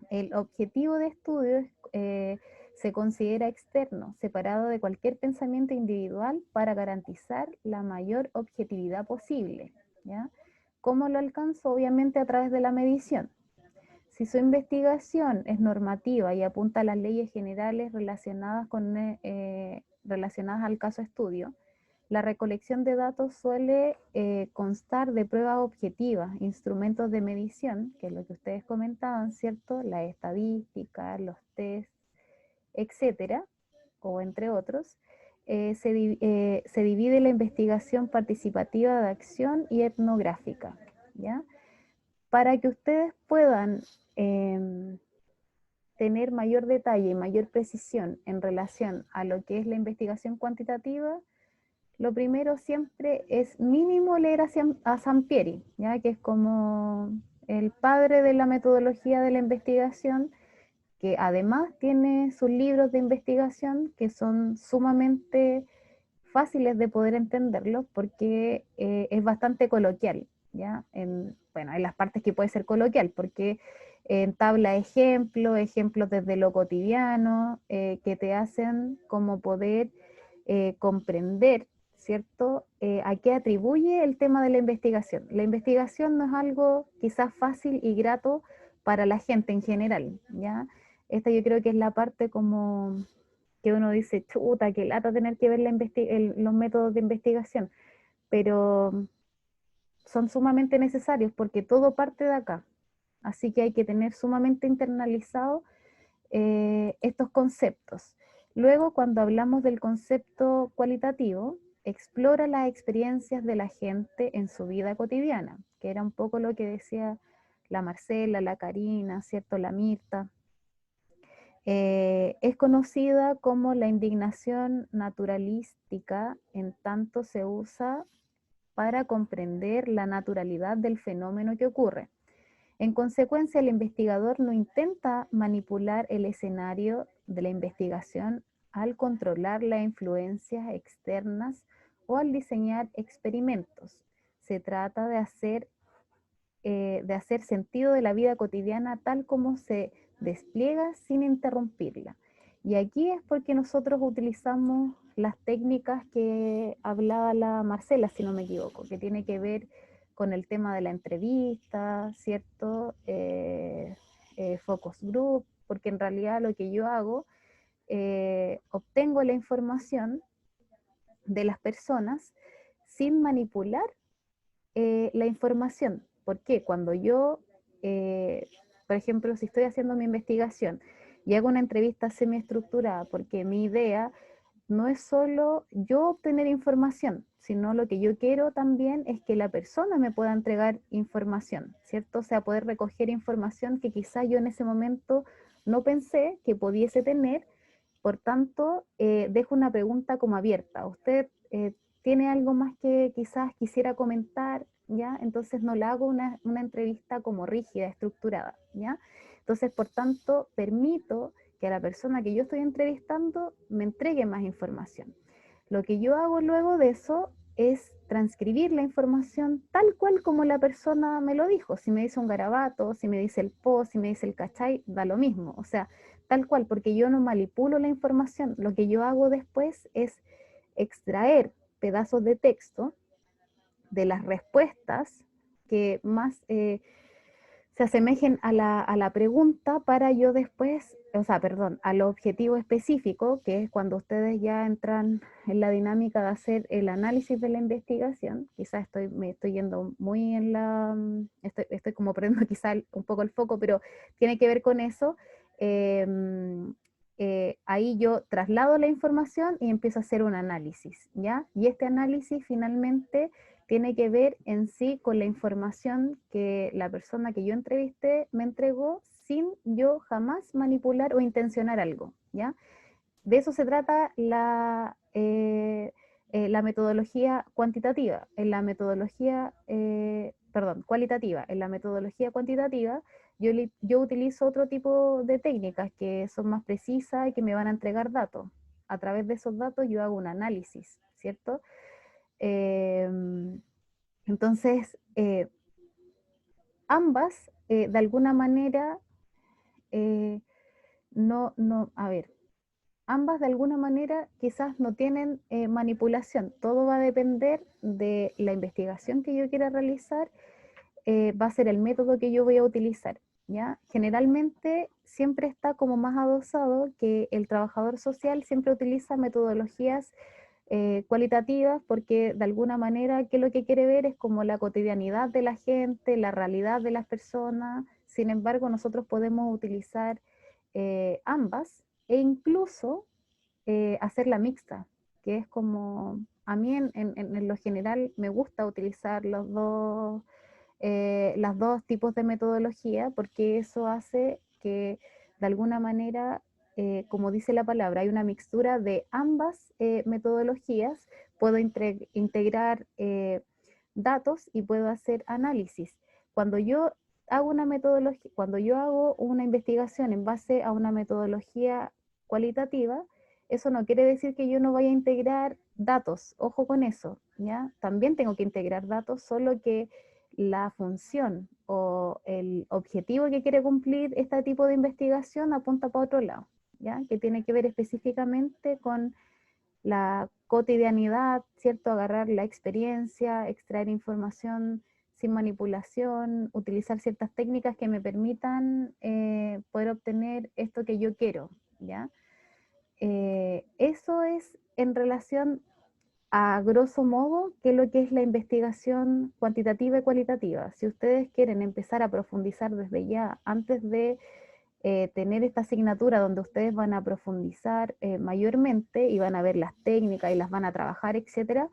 el objetivo de estudio se considera externo, separado de cualquier pensamiento individual para garantizar la mayor objetividad posible, ¿ya? ¿Cómo lo alcanzo? Obviamente a través de la medición. Si su investigación es normativa y apunta a las leyes generales relacionadas al caso estudio, la recolección de datos suele constar de pruebas objetivas, instrumentos de medición, que es lo que ustedes comentaban, ¿cierto? La estadística, los test, etcétera, o entre otros. Se divide la investigación participativa de acción y etnográfica, ¿ya? Para que ustedes puedan tener mayor detalle y mayor precisión en relación a lo que es la investigación cuantitativa, lo primero siempre es mínimo leer a Sampieri, ¿ya? Que es como el padre de la metodología de la investigación, que además tiene sus libros de investigación que son sumamente fáciles de poder entenderlos porque es bastante coloquial, ¿ya? Bueno, en las partes que puede ser coloquial, porque en tabla ejemplo, ejemplos desde lo cotidiano, que te hacen como poder comprender, ¿cierto? ¿A qué atribuye el tema de la investigación? La investigación no es algo quizás fácil y grato para la gente en general, ¿ya? Esta yo creo que es la parte como que uno dice, chuta, qué lata tener que ver los métodos de investigación, pero son sumamente necesarios porque todo parte de acá. Así que hay que tener sumamente internalizado estos conceptos. Luego, cuando hablamos del concepto cualitativo, explora las experiencias de la gente en su vida cotidiana, que era un poco lo que decía la Marcela, la Karina, ¿cierto? La Mirta. Es conocida como la indignación naturalística, en tanto se usa para comprender la naturalidad del fenómeno que ocurre. En consecuencia, el investigador no intenta manipular el escenario de la investigación al controlar las influencias externas o al diseñar experimentos. Se trata de hacer sentido de la vida cotidiana tal como se despliega sin interrumpirla. Y aquí es porque nosotros utilizamos las técnicas que hablaba la Marcela, si no me equivoco, que tiene que ver con el tema de la entrevista, ¿cierto? Focus group, porque en realidad lo que yo hago, obtengo la información de las personas sin manipular la información. ¿Por qué? Cuando yo, por ejemplo, si estoy haciendo mi investigación y hago una entrevista semiestructurada, porque mi idea no es solo yo obtener información, sino lo que yo quiero también es que la persona me pueda entregar información, ¿cierto? O sea, poder recoger información que quizá yo en ese momento no pensé que pudiese tener, por tanto, dejo una pregunta como abierta. ¿Usted tiene algo más que quizás quisiera comentar? ¿Ya? Entonces no le hago una entrevista como rígida, estructurada, ¿ya? Entonces, por tanto, permito que a la persona que yo estoy entrevistando me entregue más información. Lo que yo hago luego de eso es transcribir la información tal cual como la persona me lo dijo. Si me dice un garabato, si me dice el po, si me dice el cachai, da lo mismo. O sea, tal cual, porque yo no manipulo la información. Lo que yo hago después es extraer pedazos de texto de las respuestas que más se asemejen a la pregunta para yo después, o sea, perdón, al objetivo específico, que es cuando ustedes ya entran en la dinámica de hacer el análisis de la investigación. Quizás me estoy yendo muy en la, estoy como perdiendo quizás un poco el foco, pero tiene que ver con eso. Ahí yo traslado la información y empiezo a hacer un análisis, ¿ya? Y este análisis finalmente tiene que ver en sí con la información que la persona que yo entrevisté me entregó sin yo jamás manipular o intencionar algo, ¿ya? De eso se trata la metodología cuantitativa. En la metodología, cualitativa. En la metodología cuantitativa yo utilizo otro tipo de técnicas que son más precisas y que me van a entregar datos. A través de esos datos yo hago un análisis, ¿cierto? Entonces, ambas, de alguna manera, ambas de alguna manera quizás no tienen manipulación. Todo va a depender de la investigación que yo quiera realizar, va a ser el método que yo voy a utilizar, ¿ya? Generalmente siempre está como más adosado que el trabajador social siempre utiliza metodologías cualitativas, porque de alguna manera que lo que quiere ver es como la cotidianidad de la gente, la realidad de las personas. Sin embargo, nosotros podemos utilizar ambas e incluso hacerla mixta, que es como, a mí en lo general me gusta utilizar los dos tipos de metodología, porque eso hace que de alguna manera, como dice la palabra, hay una mixtura de ambas metodologías. Puedo integrar datos y puedo hacer análisis. Cuando yo hago una investigación en base a una metodología cualitativa, eso no quiere decir que yo no vaya a integrar datos. Ojo con eso, ¿ya? También tengo que integrar datos, solo que la función o el objetivo que quiere cumplir este tipo de investigación apunta para otro lado, ¿ya? Que tiene que ver específicamente con la cotidianidad, ¿cierto? Agarrar la experiencia, extraer información sin manipulación, utilizar ciertas técnicas que me permitan poder obtener esto que yo quiero, ¿ya? Eso es en relación a grosso modo qué es lo que es la investigación cuantitativa y cualitativa. Si ustedes quieren empezar a profundizar desde ya, antes de tener esta asignatura donde ustedes van a profundizar mayormente y van a ver las técnicas y las van a trabajar, etcétera,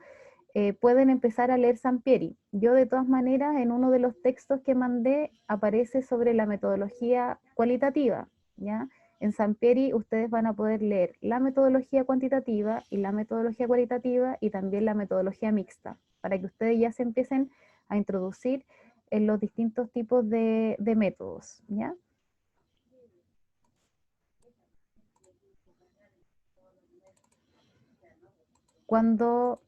pueden empezar a leer Sampieri. Yo de todas maneras en uno de los textos que mandé aparece sobre la metodología cualitativa, ¿ya? En Sampieri ustedes van a poder leer la metodología cuantitativa y la metodología cualitativa y también la metodología mixta, para que ustedes ya se empiecen a introducir en los distintos tipos de métodos, ¿ya? Cuando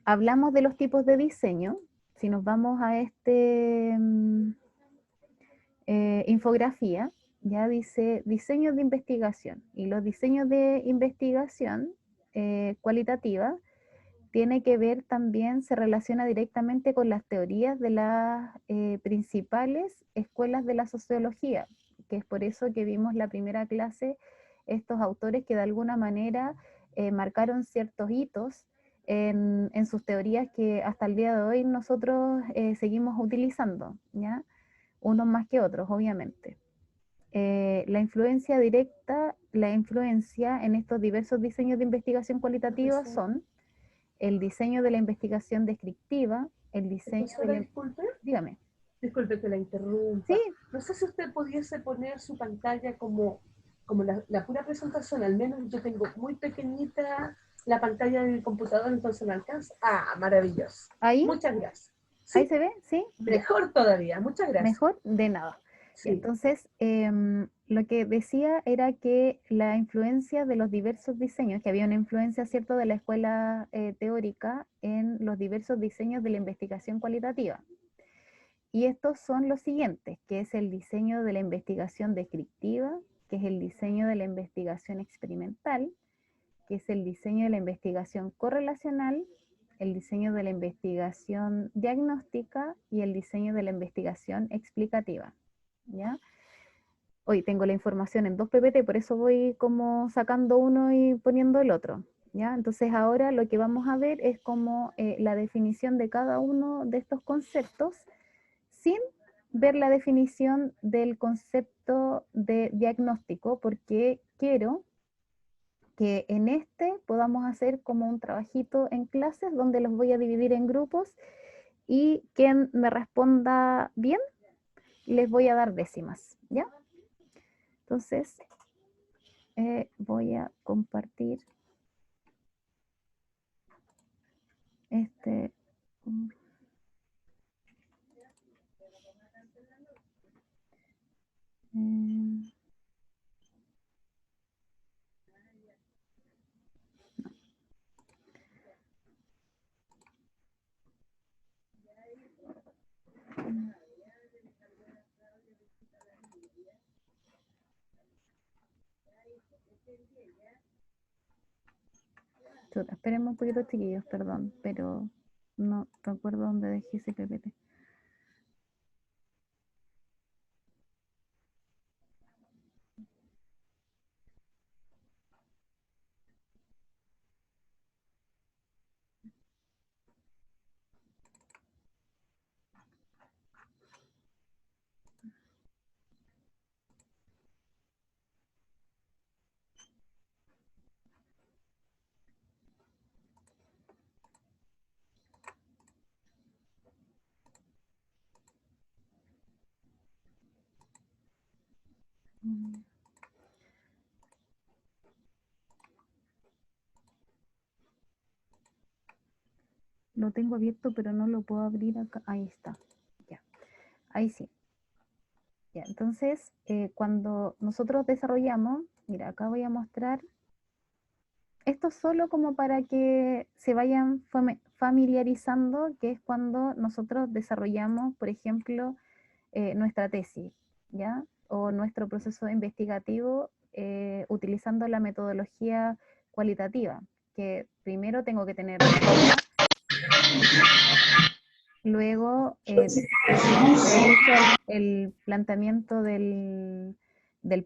hablamos de los tipos de diseño, si nos vamos a infografía, ya dice diseños de investigación. Y los diseños de investigación cualitativa tiene que ver también, se relaciona directamente con las teorías de las principales escuelas de la sociología, que es por eso que vimos la primera clase, estos autores que de alguna manera marcaron ciertos hitos en sus teorías que hasta el día de hoy nosotros seguimos utilizando, ¿ya? Unos más que otros, obviamente. La influencia directa, la influencia en estos diversos diseños de investigación cualitativa son el diseño de la investigación descriptiva, el diseño de la... Disculpe. Dígame. Disculpe que la interrumpa. Sí. No sé si usted pudiese poner su pantalla como la pura presentación, al menos yo tengo muy pequeñita la pantalla de mi computador, entonces no alcanza. Ah, maravilloso. ¿Ahí? Muchas gracias. ¿Sí? ¿Ahí se ve? Sí. Mejor todavía, muchas gracias. Mejor, de nada. Sí. Entonces, lo que decía era que la influencia de los diversos diseños, que había una influencia, ¿cierto?, de la escuela teórica en los diversos diseños de la investigación cualitativa. Y estos son los siguientes, que es el diseño de la investigación descriptiva, que es el diseño de la investigación experimental, que es el diseño de la investigación correlacional, el diseño de la investigación diagnóstica y el diseño de la investigación explicativa, ¿ya? Hoy tengo la información en 2 PPT, por eso voy como sacando uno y poniendo el otro, ¿ya? Entonces ahora lo que vamos a ver es como la definición de cada uno de estos conceptos sin ver la definición del concepto de diagnóstico, porque quiero que en podamos hacer como un trabajito en clases donde los voy a dividir en grupos y quien me responda bien, les voy a dar décimas, ¿ya? Entonces, voy a compartir Espérenme un poquito, chiquillos, perdón, pero no recuerdo dónde dejé ese PPT. Lo tengo abierto, pero no lo puedo abrir acá. Ahí está. Ya. Ahí sí. Ya. Entonces, cuando nosotros desarrollamos, mira, acá voy a mostrar Esto solo como para que se vayan familiarizando, que es cuando nosotros desarrollamos, por ejemplo, nuestra tesis, ¿ya? O nuestro proceso investigativo utilizando la metodología cualitativa, que primero tengo que tener luego realizo el planteamiento del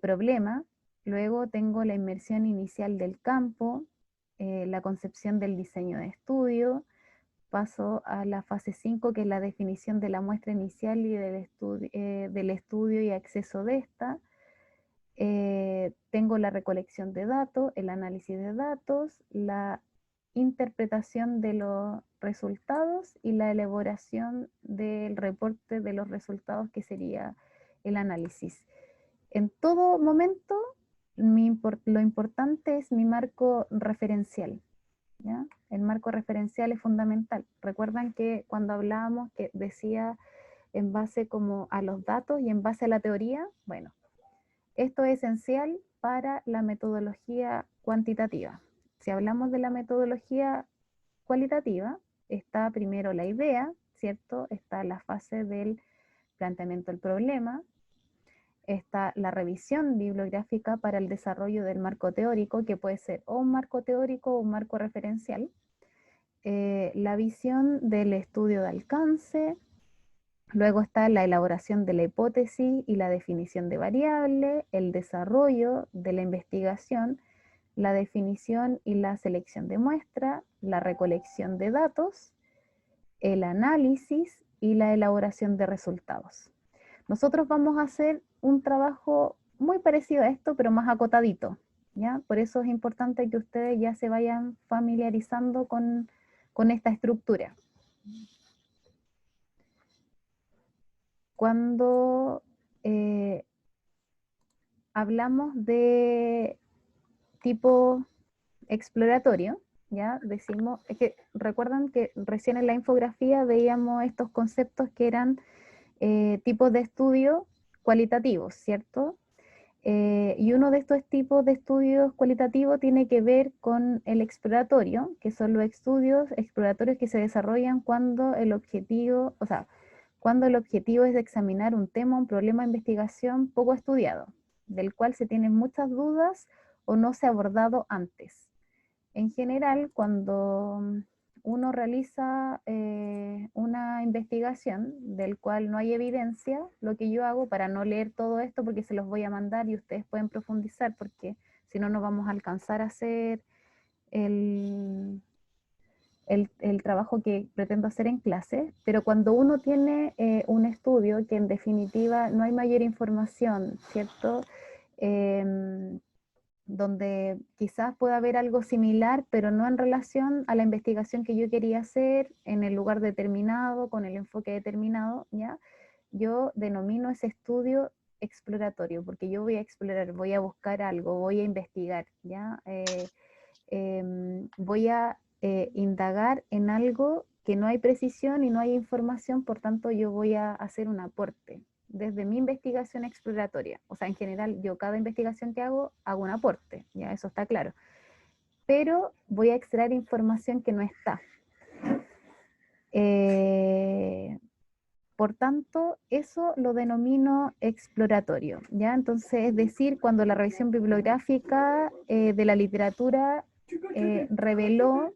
problema, luego tengo la inmersión inicial del campo, la concepción del diseño de estudio, paso a la fase 5, que es la definición de la muestra inicial y del estudio y acceso de esta. Tengo la recolección de datos, el análisis de datos, la interpretación de los resultados y la elaboración del reporte de los resultados, que sería el análisis. En todo momento, lo importante es mi marco referencial, ¿ya? El marco referencial es fundamental. Recuerdan que cuando hablábamos que decía en base como a los datos y en base a la teoría, bueno, esto es esencial para la metodología cuantitativa. Si hablamos de la metodología cualitativa, está primero la idea, ¿cierto? Está la fase del planteamiento del problema, está la revisión bibliográfica para el desarrollo del marco teórico, que puede ser o un marco teórico o un marco referencial, la visión del estudio de alcance, luego está la elaboración de la hipótesis y la definición de variable, el desarrollo de la investigación, la definición y la selección de muestra, la recolección de datos, el análisis y la elaboración de resultados. Nosotros vamos a hacer un trabajo muy parecido a esto, pero más acotadito, ¿ya? Por eso es importante que ustedes ya se vayan familiarizando con esta estructura. Cuando hablamos de tipo exploratorio, ¿ya? Decimos, es que recuerdan que recién en la infografía veíamos estos conceptos que eran tipos de estudio cualitativos, ¿cierto? Y uno de estos tipos de estudios cualitativos tiene que ver con el exploratorio, que son los estudios exploratorios que se desarrollan cuando el objetivo, o sea, cuando el objetivo es examinar un tema, un problema de investigación poco estudiado, del cual se tienen muchas dudas o no se ha abordado antes. En general, cuando uno realiza una investigación del cual no hay evidencia, lo que yo hago para no leer todo esto, porque se los voy a mandar y ustedes pueden profundizar, porque si no, no vamos a alcanzar a hacer el trabajo que pretendo hacer en clase, pero cuando uno tiene un estudio que en definitiva no hay mayor información, ¿cierto? Donde quizás pueda haber algo similar, pero no en relación a la investigación que yo quería hacer en el lugar determinado, con el enfoque determinado, ¿ya? Yo denomino ese estudio exploratorio, porque yo voy a explorar, voy a buscar algo, voy a investigar, ¿ya? Voy a indagar en algo que no hay precisión y no hay información, por tanto yo voy a hacer un aporte desde mi investigación exploratoria. O sea, en general, yo cada investigación que hago un aporte, ya eso está claro. Pero voy a extraer información que no está. Por tanto, eso lo denomino exploratorio, ¿ya? Entonces, es decir, cuando la revisión bibliográfica de la literatura reveló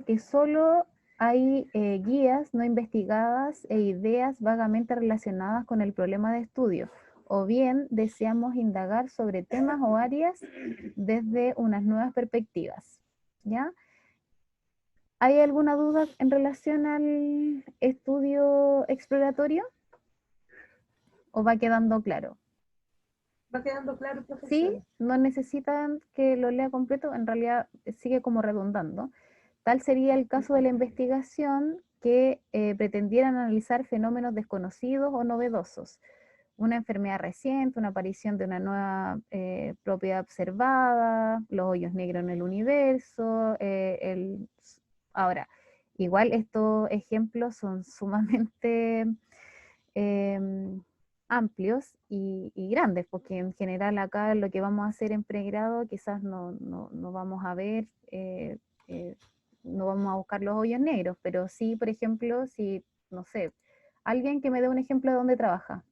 que solo hay guías no investigadas e ideas vagamente relacionadas con el problema de estudio, o bien deseamos indagar sobre temas o áreas desde unas nuevas perspectivas, ¿ya? ¿Hay alguna duda en relación al estudio exploratorio? ¿O va quedando claro? ¿Va quedando claro, profesor? Sí, no necesitan que lo lea completo, en realidad sigue como redundando. Tal sería el caso de la investigación que pretendiera analizar fenómenos desconocidos o novedosos. Una enfermedad reciente, una aparición de una nueva propiedad observada, los hoyos negros en el universo. Ahora, igual estos ejemplos son sumamente amplios y grandes, porque en general acá lo que vamos a hacer en pregrado quizás no vamos a ver, no vamos a buscar los hoyos negros, pero sí, por ejemplo, si, no sé, alguien que me dé un ejemplo de dónde trabaja.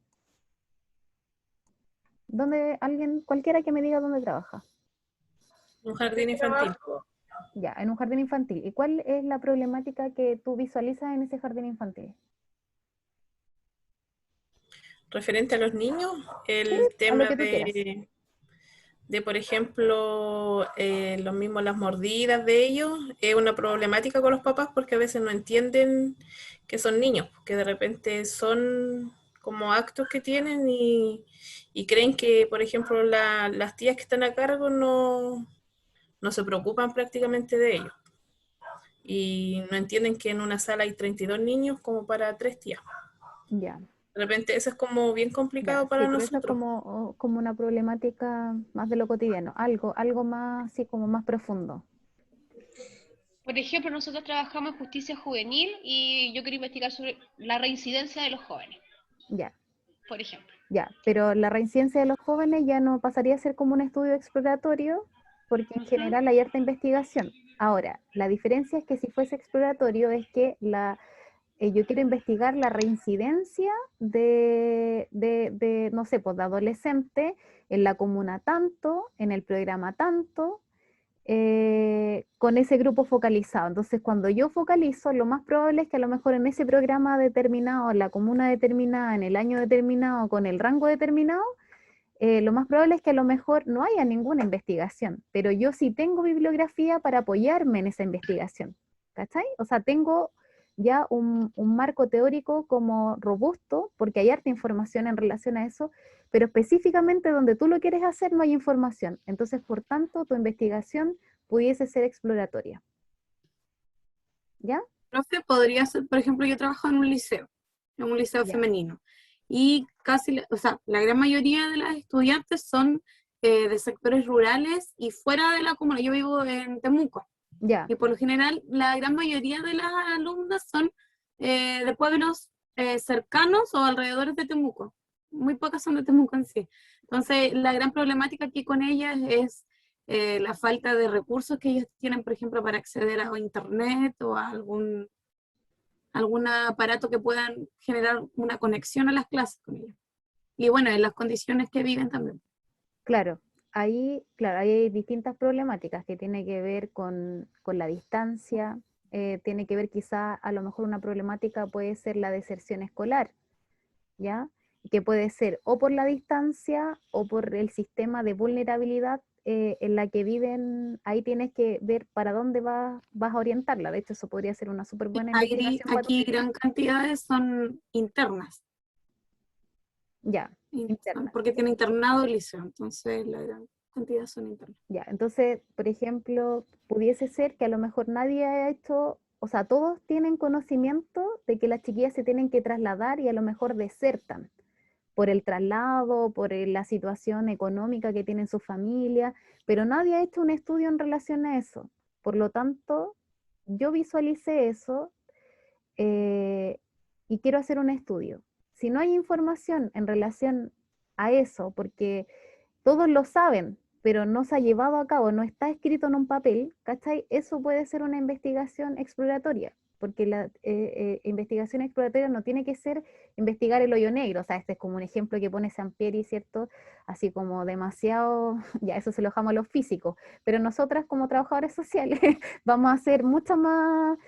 Alguien, cualquiera que me diga dónde trabaja. Un jardín infantil. Ya, en un jardín infantil. ¿Y cuál es la problemática que tú visualizas en ese jardín infantil? Referente a los niños, el Sí, a lo tema que tú quieras. de, por ejemplo, lo mismo las mordidas de ellos, es una problemática con los papás porque a veces no entienden que son niños, que de repente son como actos que tienen y creen que, por ejemplo, las tías que están a cargo no se preocupan prácticamente de ellos. Y no entienden que en una sala hay 32 niños como para 3 tías. Ya. De repente eso es como bien complicado Ya, para sí, pero eso es nosotros. como una problemática más de lo cotidiano, algo más, así como más profundo. Por ejemplo, nosotros trabajamos en justicia juvenil y yo quiero investigar sobre la reincidencia de los jóvenes, Ya, por ejemplo. ya, pero la reincidencia de los jóvenes ya no pasaría a ser como un estudio exploratorio, porque en general hay harta investigación. Ahora, la diferencia es que si fuese exploratorio es que yo quiero investigar la reincidencia de no sé, pues de adolescente en la comuna tanto, en el programa tanto, con ese grupo focalizado. Entonces, cuando yo focalizo, lo más probable es que a lo mejor en ese programa determinado, en la comuna determinada, en el año determinado, con el rango determinado, lo más probable es que a lo mejor no haya ninguna investigación, pero yo sí tengo bibliografía para apoyarme en esa investigación, ¿cachai? O sea, tengo ya un marco teórico como robusto, porque hay harta información en relación a eso, pero específicamente donde tú lo quieres hacer no hay información. Entonces, por tanto, tu investigación pudiese ser exploratoria. ¿Ya? Profe, podría ser, por ejemplo, yo trabajo en un liceo Ya. femenino, y casi, o sea, la gran mayoría de las estudiantes son de sectores rurales y fuera de la comuna. Yo vivo en Temuco. Ya. Y por lo general, la gran mayoría de las alumnas son de pueblos cercanos o alrededores de Temuco. Muy pocas son de Temuco en sí. Entonces, la gran problemática aquí con ellas es la falta de recursos que ellos tienen, por ejemplo, para acceder a internet o a algún aparato que puedan generar una conexión a las clases con ellos. Y bueno, en las condiciones que viven también. Claro, ahí hay distintas problemáticas que tiene que ver con la distancia, tiene que ver quizá a lo mejor una problemática puede ser la deserción escolar, ¿ya? Que puede ser o por la distancia o por el sistema de vulnerabilidad en la que viven, ahí tienes que ver para dónde vas a orientarla. De hecho, eso podría ser una súper buena investigación para tu Aquí tesis. gran cantidades son internas. Ya, Porque tiene internado el liceo, entonces la gran cantidad son internas. Ya, entonces, por ejemplo, pudiese ser que a lo mejor nadie ha hecho, o sea, todos tienen conocimiento de que las chiquillas se tienen que trasladar y a lo mejor desertan por el traslado, por la situación económica que tienen su familia, pero nadie ha hecho un estudio en relación a eso. Por lo tanto, yo visualicé eso y quiero hacer un estudio. Si no hay información en relación a eso, porque todos lo saben, pero no se ha llevado a cabo, no está escrito en un papel, ¿cachai? Eso puede ser una investigación exploratoria, porque la investigación exploratoria no tiene que ser investigar el hoyo negro, o sea, este es como un ejemplo que pone Sampieri, ¿cierto? Así como demasiado, ya eso se lo dejamos a los físicos, pero nosotras como trabajadoras sociales vamos a ser mucho más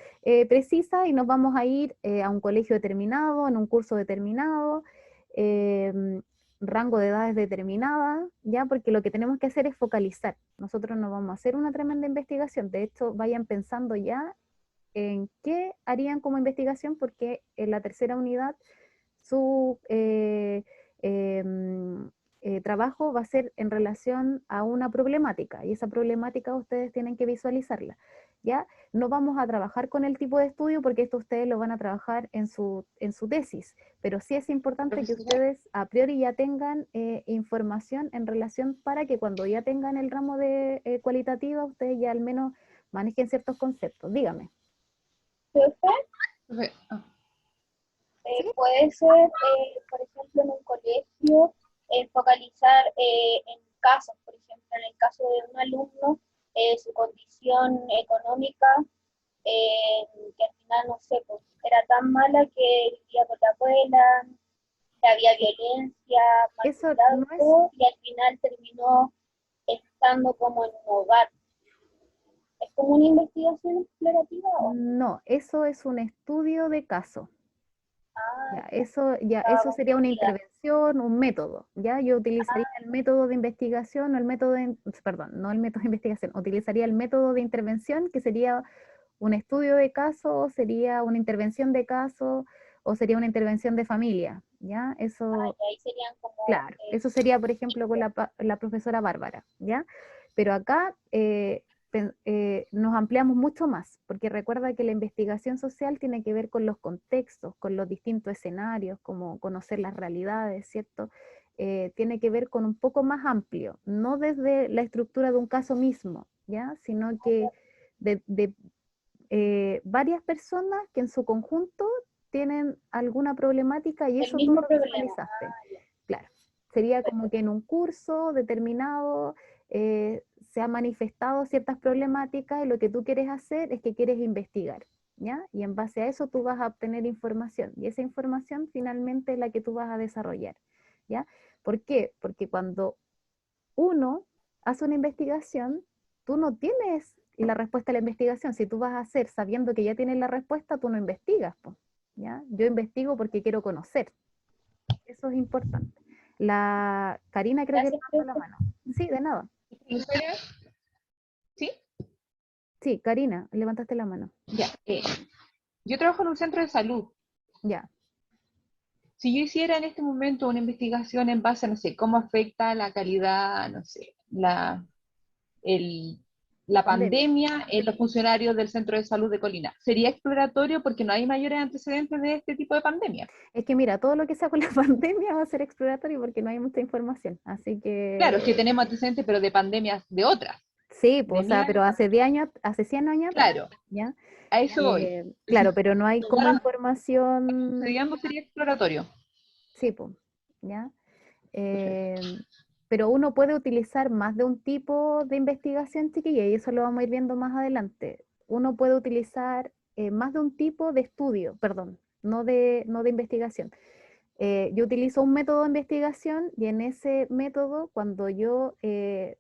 precisas y nos vamos a ir a un colegio determinado, en un curso determinado, rango de edades determinada, ¿ya? Porque lo que tenemos que hacer es focalizar. Nosotros no vamos a hacer una tremenda investigación, de hecho, vayan pensando ya en qué harían como investigación, porque en la tercera unidad su trabajo va a ser en relación a una problemática, y esa problemática ustedes tienen que visualizarla. ¿Ya? No vamos a trabajar con el tipo de estudio porque esto ustedes lo van a trabajar en su tesis, pero sí es importante que ustedes a priori ya tengan información en relación para que cuando ya tengan el ramo de cualitativa, ustedes ya al menos manejen ciertos conceptos. Dígame. Profe, puede ser, por ejemplo, ejemplo, en un colegio, focalizar en casos, por ejemplo, en el caso de un alumno, su condición económica, que al final, no sé, pues, era tan mala que vivía con la abuela, que había violencia, Eso maltrato, no es, y al final terminó estando como en un hogar. ¿Es como una investigación explorativa o no? no, eso es un estudio de caso. Ah, Eso sería una confundida. intervención, un método, ¿ya? Yo utilizaría el método de investigación o el método de, perdón, no el método de investigación, utilizaría el método de intervención, que sería un estudio de caso, o sería una intervención de caso, o sería una intervención de familia, ¿ya? Eso, Y ahí serían como, claro, eso sería, por ejemplo, con la profesora Bárbara, ¿ya? Pero acá nos ampliamos mucho más, porque recuerda que la investigación social tiene que ver con los contextos, con los distintos escenarios, como conocer las realidades, ¿cierto? Tiene que ver con un poco más amplio, no desde la estructura de un caso mismo, ¿ya? Sino que de varias personas que en su conjunto tienen alguna problemática y el eso tú mismo lo problema. visualizaste. Claro, sería como que en un curso determinado se han manifestado ciertas problemáticas y lo que tú quieres hacer es que quieres investigar, ¿ya? Y en base a eso tú vas a obtener información y esa información finalmente es la que tú vas a desarrollar, ¿ya? ¿Por qué? Porque cuando uno hace una investigación, tú no tienes la respuesta a la investigación. Si tú vas a hacer sabiendo que ya tienes la respuesta, tú no investigas, po, ¿ya? Yo investigo porque quiero conocer. Eso es importante. La Karina creo que Gracias, levantó la profe. mano. Sí, de nada. Lucía, ¿sí? Sí, Karina, levantaste la mano. Ya. Yo trabajo en un centro de salud. Ya. Si yo hiciera en este momento una investigación en base a, no sé, cómo afecta la calidad, no sé, la pandemia en los funcionarios del centro de salud de Colina, ¿sería exploratorio porque no hay mayores antecedentes de este tipo de pandemia? Es que mira, todo lo que sea con la pandemia va a ser exploratorio porque no hay mucha información. Así que... Claro, es que tenemos antecedentes, pero de pandemias de otras. Sí, pues, o sea, pero hace 10 años, hace 100 años atrás, Claro, ¿ya? a eso voy. Claro, pero no hay como Ahora, información, estudiando sería exploratorio. sí, pues, ¿ya? Pero uno puede utilizar más de un tipo de investigación, chiquilla, y eso lo vamos a ir viendo más adelante. Uno puede utilizar más de un tipo de estudio, perdón, no de investigación. Yo utilizo un método de investigación y en ese método, cuando yo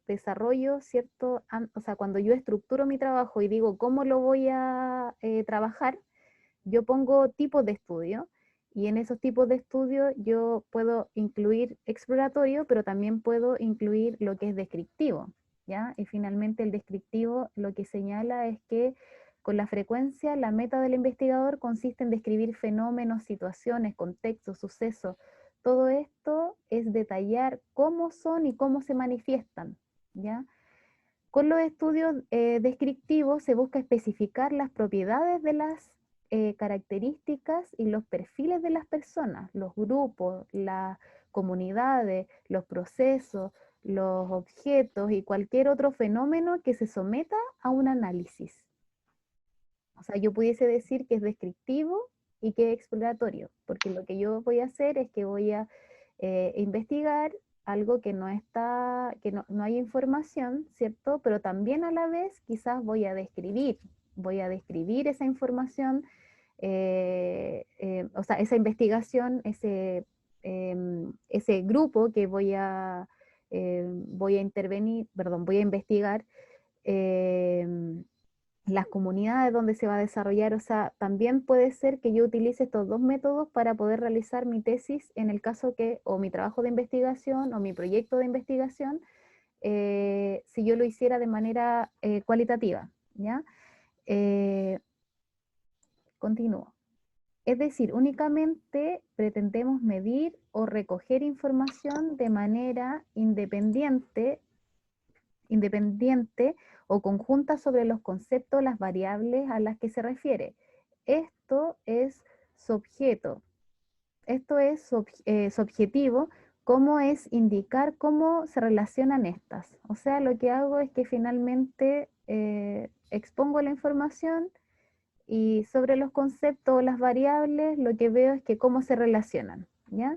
desarrollo cierto, o sea, cuando yo estructuro mi trabajo y digo cómo lo voy a trabajar, yo pongo tipos de estudio y en esos tipos de estudio yo puedo incluir exploratorio, pero también puedo incluir lo que es descriptivo, ¿ya? Y finalmente el descriptivo lo que señala es que con la frecuencia, la meta del investigador consiste en describir fenómenos, situaciones, contextos, sucesos. Todo esto es detallar cómo son y cómo se manifiestan, ¿ya? Con los estudios descriptivos se busca especificar las propiedades de las características y los perfiles de las personas, los grupos, las comunidades, los procesos, los objetos y cualquier otro fenómeno que se someta a un análisis. O sea, yo pudiese decir que es descriptivo y que es exploratorio, porque lo que yo voy a hacer es que voy a investigar algo que no está, que no hay información, ¿cierto? Pero también a la vez quizás voy a describir esa información, o sea, esa investigación, ese grupo que voy a intervenir, perdón, voy a investigar, las comunidades donde se va a desarrollar, o sea, también puede ser que yo utilice estos dos métodos para poder realizar mi tesis en el caso que, o mi trabajo de investigación, o mi proyecto de investigación, si yo lo hiciera de manera cualitativa, ¿ya? Continúo. Es decir, únicamente pretendemos medir o recoger información de manera independiente o conjunta sobre los conceptos, las variables a las que se refiere. Esto es subjeto, esto es subjetivo, cómo es indicar cómo se relacionan estas. O sea, lo que hago es que finalmente expongo la información y sobre los conceptos o las variables lo que veo es que cómo se relacionan, ¿ya?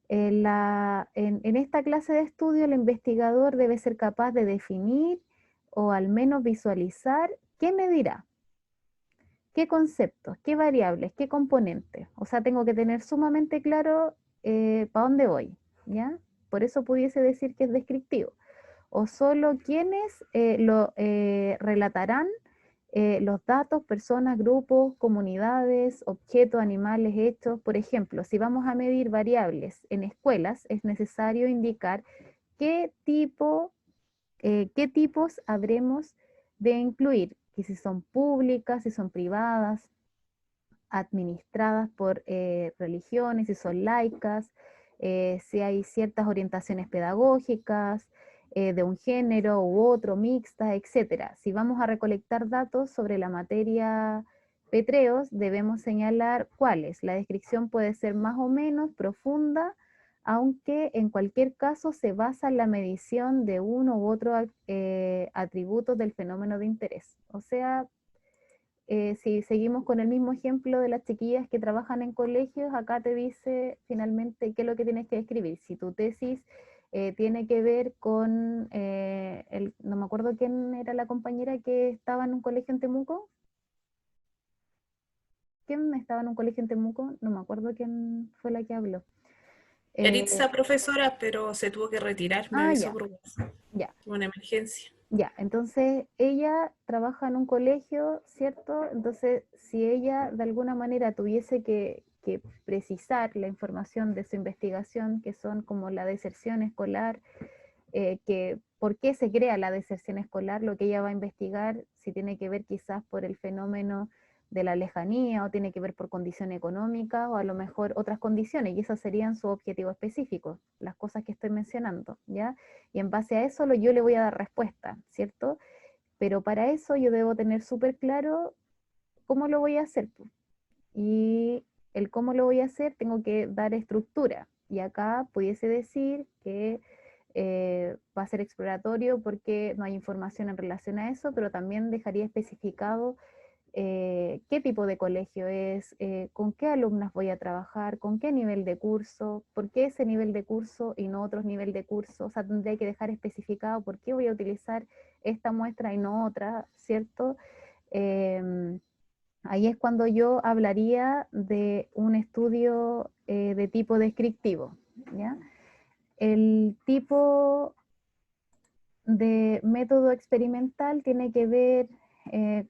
En esta clase de estudio el investigador debe ser capaz de definir o al menos visualizar qué medirá, qué conceptos, qué variables, qué componentes. O sea, tengo que tener sumamente claro para dónde voy, ¿ya? Por eso pudiese decir que es descriptivo. O solo quienes lo relatarán los datos, personas, grupos, comunidades, objetos, animales, hechos. Por ejemplo, si vamos a medir variables en escuelas, es necesario indicar qué tipos habremos de incluir, que si son públicas, si son privadas, administradas por religiones, si son laicas, si hay ciertas orientaciones pedagógicas, de un género u otro, mixtas, etc. Si vamos a recolectar datos sobre la materia petreos, debemos señalar cuáles. La descripción puede ser más o menos profunda, aunque en cualquier caso se basa en la medición de uno u otro atributo del fenómeno de interés. O sea, si seguimos con el mismo ejemplo de las chiquillas que trabajan en colegios, acá te dice finalmente qué es lo que tienes que escribir. Si tu tesis tiene que ver con, no me acuerdo quién era la compañera que estaba en un colegio en Temuco. ¿Quién estaba en un colegio en Temuco? No me acuerdo quién fue la que habló. Eritza, profesora, pero se tuvo que retirar, me avisó Ya, por WhatsApp. ya. Una emergencia. Ya, entonces ella trabaja en un colegio, ¿cierto? Entonces, si ella de alguna manera tuviese que precisar la información de su investigación, que son como la deserción escolar, que por qué se crea la deserción escolar, lo que ella va a investigar, si tiene que ver quizás por el fenómeno de la lejanía, o tiene que ver por condición económica, o a lo mejor otras condiciones, y esos serían sus objetivos específicos, las cosas que estoy mencionando, ¿ya? Y en base a eso yo le voy a dar respuesta, ¿cierto? Pero para eso yo debo tener súper claro cómo lo voy a hacer, pues. Y el cómo lo voy a hacer tengo que dar estructura, y acá pudiese decir que va a ser exploratorio porque no hay información en relación a eso, pero también dejaría especificado qué tipo de colegio es, con qué alumnas voy a trabajar, con qué nivel de curso, por qué ese nivel de curso y no otros nivel de curso. O sea, tendría que dejar especificado por qué voy a utilizar esta muestra y no otra, ¿cierto? Ahí es cuando yo hablaría de un estudio de tipo descriptivo, ¿ya? El tipo de método experimental tiene que ver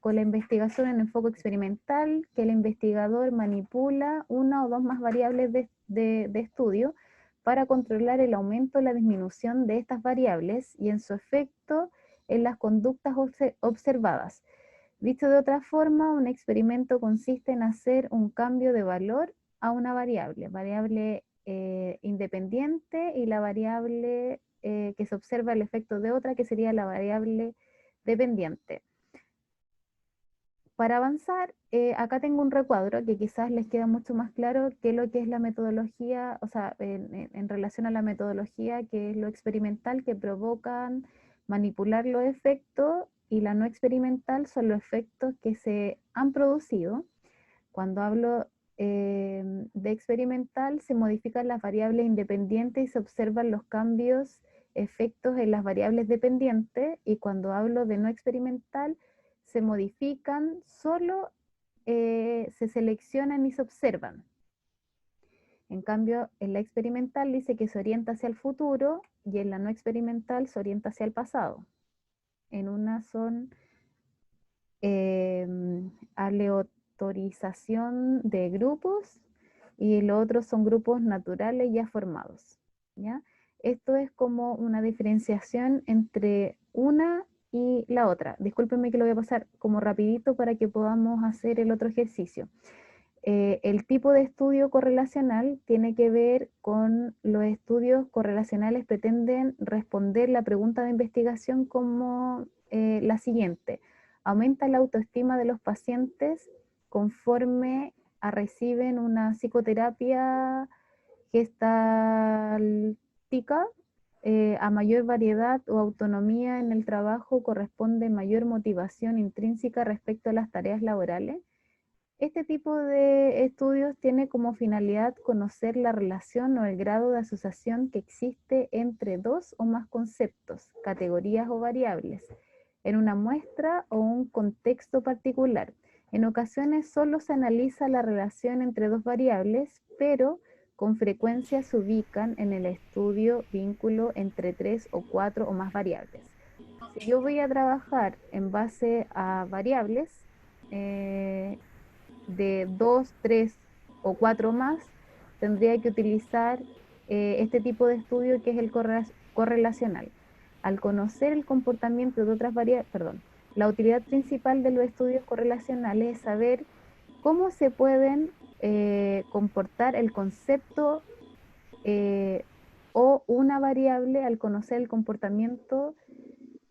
con la investigación en enfoque experimental, que el investigador manipula una o dos más variables de estudio para controlar el aumento o la disminución de estas variables y en su efecto en las conductas observadas. Dicho de otra forma, un experimento consiste en hacer un cambio de valor a una variable independiente, y la variable que se observa el efecto de otra, que sería la variable dependiente. Para avanzar, acá tengo un recuadro que quizás les queda mucho más claro qué es lo que es la metodología, o sea, en relación a la metodología, que es lo experimental, que provocan manipular los efectos, y la no experimental son los efectos que se han producido. Cuando hablo de experimental, se modifican las variables independientes y se observan los cambios, efectos en las variables dependientes, y cuando hablo de no experimental, se modifican, solo se seleccionan y se observan. En cambio, en la experimental dice que se orienta hacia el futuro, y en la no experimental se orienta hacia el pasado. En una son aleatorización de grupos, y los otros son grupos naturales ya formados, ¿ya? Esto es como una diferenciación entre una y la otra. Discúlpenme que lo voy a pasar como rapidito para que podamos hacer el otro ejercicio. El tipo de estudio correlacional tiene que ver con los estudios correlacionales, pretenden responder la pregunta de investigación como la siguiente: ¿aumenta la autoestima de los pacientes conforme reciben una psicoterapia gestáltica? A mayor variedad o autonomía en el trabajo corresponde mayor motivación intrínseca respecto a las tareas laborales. Este tipo de estudios tiene como finalidad conocer la relación o el grado de asociación que existe entre dos o más conceptos, categorías o variables, en una muestra o un contexto particular. En ocasiones solo se analiza la relación entre dos variables, pero con frecuencia se ubican en el estudio vínculo entre 3 o 4 o más variables. Si yo voy a trabajar en base a variables, de 2, 3 o 4 más, tendría que utilizar este tipo de estudio que es el correlacional. Al conocer el comportamiento de otras variables, la utilidad principal de los estudios correlacionales es saber cómo se pueden comportar el concepto o una variable al conocer el comportamiento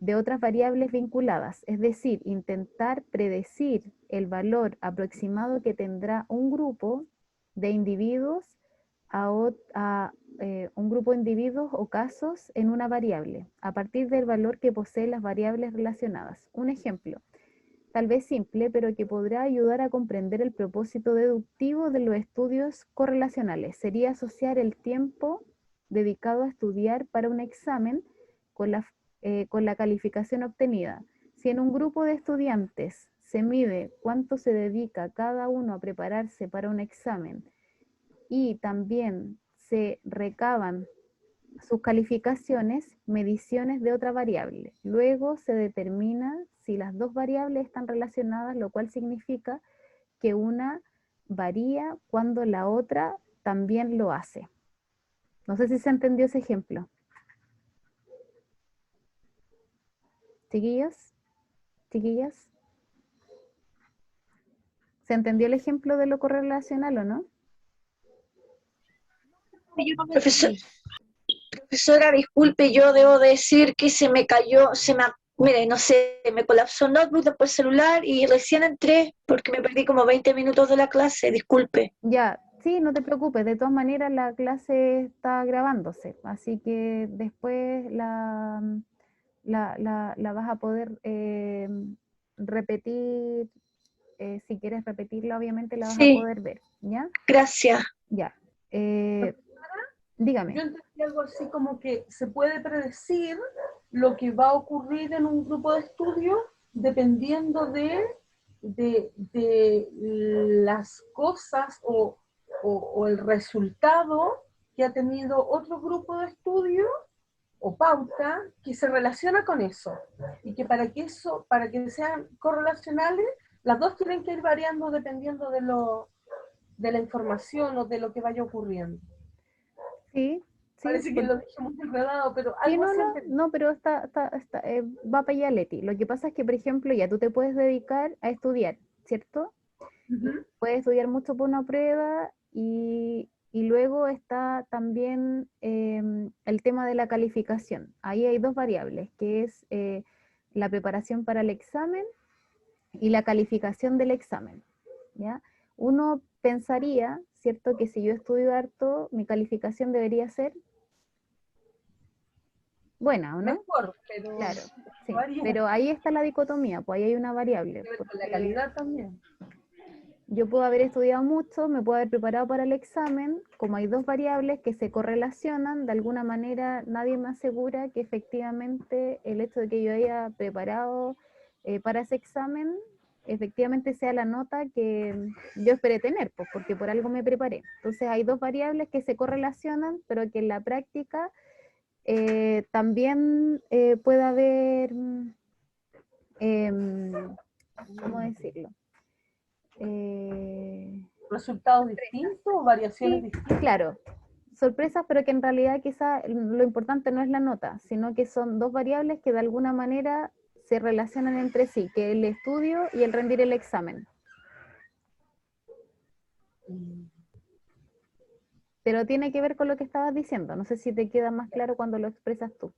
de otras variables vinculadas, es decir, intentar predecir el valor aproximado que tendrá un grupo de individuos un grupo de individuos o casos en una variable, a partir del valor que poseen las variables relacionadas. Un ejemplo, tal vez simple, pero que podrá ayudar a comprender el propósito deductivo de los estudios correlacionales, sería asociar el tiempo dedicado a estudiar para un examen con la calificación obtenida. Si en un grupo de estudiantes se mide cuánto se dedica cada uno a prepararse para un examen y también se recaban sus calificaciones, mediciones de otra variable. Luego se determina si las dos variables están relacionadas, lo cual significa que una varía cuando la otra también lo hace. No sé si se entendió ese ejemplo. Chiquillos, chiquillas. ¿Se entendió el ejemplo de lo correlacional o no? Profesora, disculpe, yo debo decir que se me cayó, mire, no sé, me colapsó el notebook, después el celular y recién entré porque me perdí como 20 minutos de la clase, disculpe. Ya, sí, no te preocupes, de todas maneras la clase está grabándose, así que después la vas a poder repetir, si quieres repetirla, obviamente la vas a poder ver, ¿ya? Gracias. Ya. Dígame. Yo entendí algo así como que se puede predecir lo que va a ocurrir en un grupo de estudio dependiendo de las cosas o el resultado que ha tenido otro grupo de estudio o pauta que se relaciona con eso. Y que para que sean correlacionales, las dos tienen que ir variando dependiendo de la información o de lo que vaya ocurriendo. Sí, Parece que lo dije muy enredado, pero algo sí, así. no, pero va para allá, Leti. Lo que pasa es que, por ejemplo, ya tú te puedes dedicar a estudiar, ¿cierto? Puedes estudiar mucho por una prueba y luego está también el tema de la calificación. Ahí hay dos variables, que es la preparación para el examen y la calificación del examen, ¿ya? Uno pensaría, ¿cierto?, que si yo estudio harto, mi calificación debería ser buena, ¿o no? Mejor, pero claro, sí, varía. pero ahí está la dicotomía, pues ahí hay una variable. Con la calidad también. Yo puedo haber estudiado mucho, me puedo haber preparado para el examen, como hay dos variables que se correlacionan, de alguna manera nadie me asegura que efectivamente el hecho de que yo haya preparado para ese examen, efectivamente sea la nota que yo esperé tener, pues porque por algo me preparé. Entonces hay dos variables que se correlacionan, pero que en la práctica también puede haber, ¿cómo decirlo? ¿Resultados distintos o variaciones distintas? Claro, sorpresas, pero que en realidad quizá lo importante no es la nota, sino que son dos variables que de alguna manera se relacionan entre sí, que el estudio y el rendir el examen. Pero tiene que ver con lo que estabas diciendo, no sé si te queda más claro cuando lo expresas tú.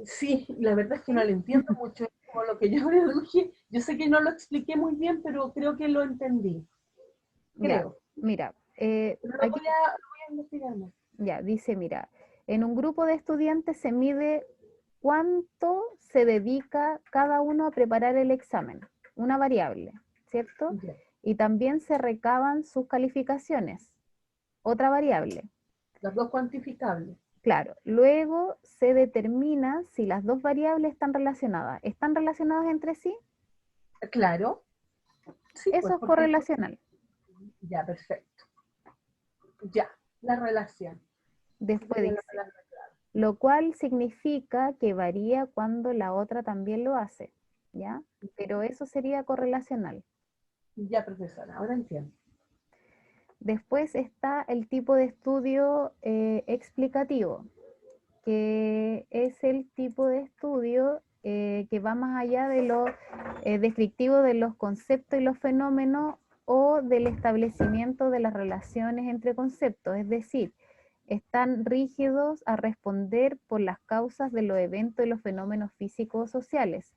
Sí, la verdad es que no lo entiendo mucho, es como lo que yo deduje. Yo sé que no lo expliqué muy bien, pero creo que lo entendí. Creo. Ya, mira, lo voy a investigar más. Ya, dice, mira, en un grupo de estudiantes se mide cuánto se dedica cada uno a preparar el examen, una variable, ¿cierto? Ya. Y también se recaban sus calificaciones, otra variable. Las dos cuantificables. Claro, luego se determina si las dos variables están relacionadas. ¿Están relacionadas entre sí? Claro. Sí, Eso pues, es porque- correlacional. Ya, perfecto. Ya, la relación. Después Voy a la dice, palabra clave. lo cual significa que varía cuando la otra también lo hace, ¿ya? Pero eso sería correlacional. Ya, profesora, ahora entiendo. Después está el tipo de estudio explicativo, que es el tipo de estudio que va más allá de lo descriptivo de los conceptos y los fenómenos o del establecimiento de las relaciones entre conceptos, es decir, están rígidos a responder por las causas de los eventos y los fenómenos físicos o sociales.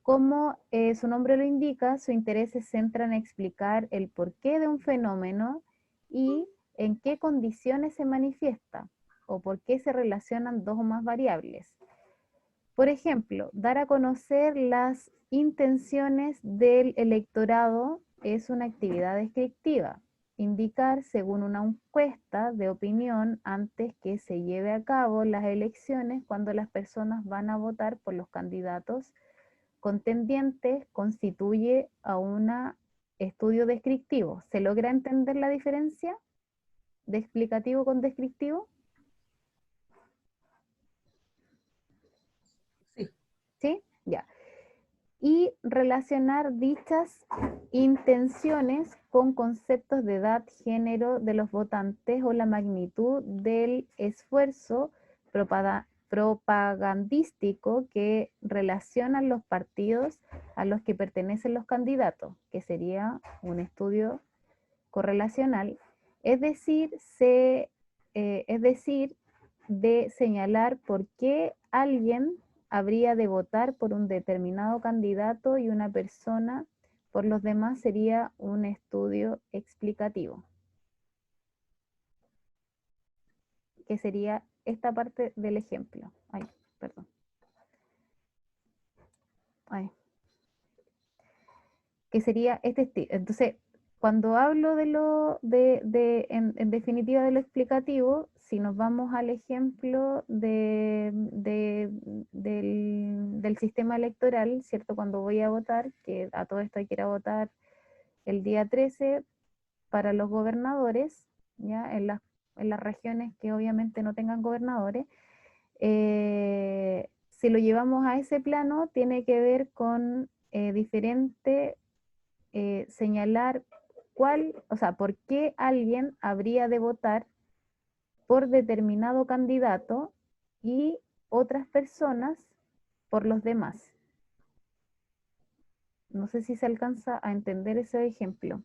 Como su nombre lo indica, su interés se centra en explicar el porqué de un fenómeno y en qué condiciones se manifiesta o por qué se relacionan dos o más variables. Por ejemplo, dar a conocer las intenciones del electorado es una actividad descriptiva. Indicar, según una encuesta de opinión, antes que se lleve a cabo las elecciones, cuando las personas van a votar por los candidatos contendientes, constituye a un estudio descriptivo. ¿Se logra entender la diferencia de explicativo con descriptivo? Sí. ¿Sí? Ya. Y relacionar dichas intenciones con conceptos de edad, género de los votantes o la magnitud del esfuerzo propagandístico que relacionan los partidos a los que pertenecen los candidatos, que sería un estudio correlacional, es decir, de señalar por qué alguien habría de votar por un determinado candidato y una persona por los demás sería un estudio explicativo, que sería esta parte del ejemplo. Ay, perdón. Ay. Que sería este estilo. Entonces, cuando hablo en definitiva de lo explicativo, si nos vamos al ejemplo del sistema electoral, ¿cierto? Cuando voy a votar, que a todo esto hay que ir a votar el día 13 para los gobernadores, ¿ya? En las regiones que obviamente no tengan gobernadores, si lo llevamos a ese plano, tiene que ver con señalar por qué alguien habría de votar por determinado candidato y otras personas por los demás. No sé si se alcanza a entender ese ejemplo.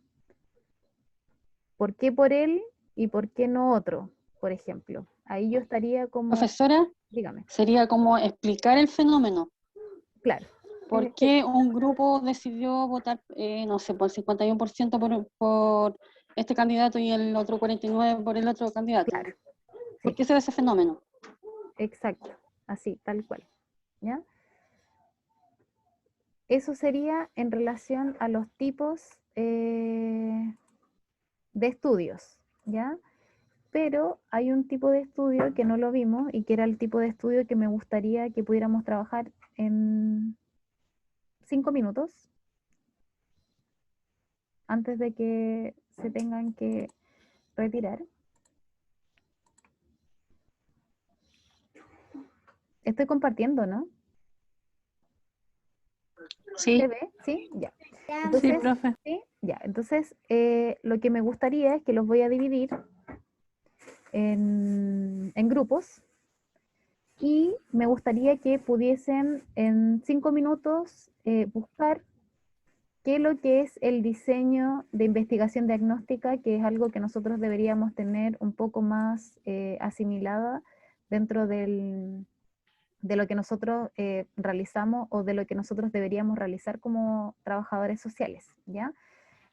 ¿Por qué por él y por qué no otro, por ejemplo? Ahí yo estaría como... Profesora, dígame. sería como explicar el fenómeno. Claro. ¿Por qué un grupo decidió votar, no sé, por 51% por este candidato y el otro 49% por el otro candidato? Claro. ¿Por Sí. qué se da ese fenómeno? Exacto, así, tal cual. ¿Ya? Eso sería en relación a los tipos de estudios, ¿ya? Pero hay un tipo de estudio que no lo vimos y que era el tipo de estudio que me gustaría que pudiéramos trabajar en 5 minutos antes de que se tengan que retirar. Estoy compartiendo, ¿no? Sí. ¿Se ve? ¿Sí? Ya. Entonces, Sí, profe. ¿sí? Ya. Entonces, lo que me gustaría es que los voy a dividir en grupos y me gustaría que pudiesen en 5 minutos buscar qué es lo que es el diseño de investigación diagnóstica, que es algo que nosotros deberíamos tener un poco más asimilada dentro de lo que nosotros realizamos o de lo que nosotros deberíamos realizar como trabajadores sociales, ¿ya?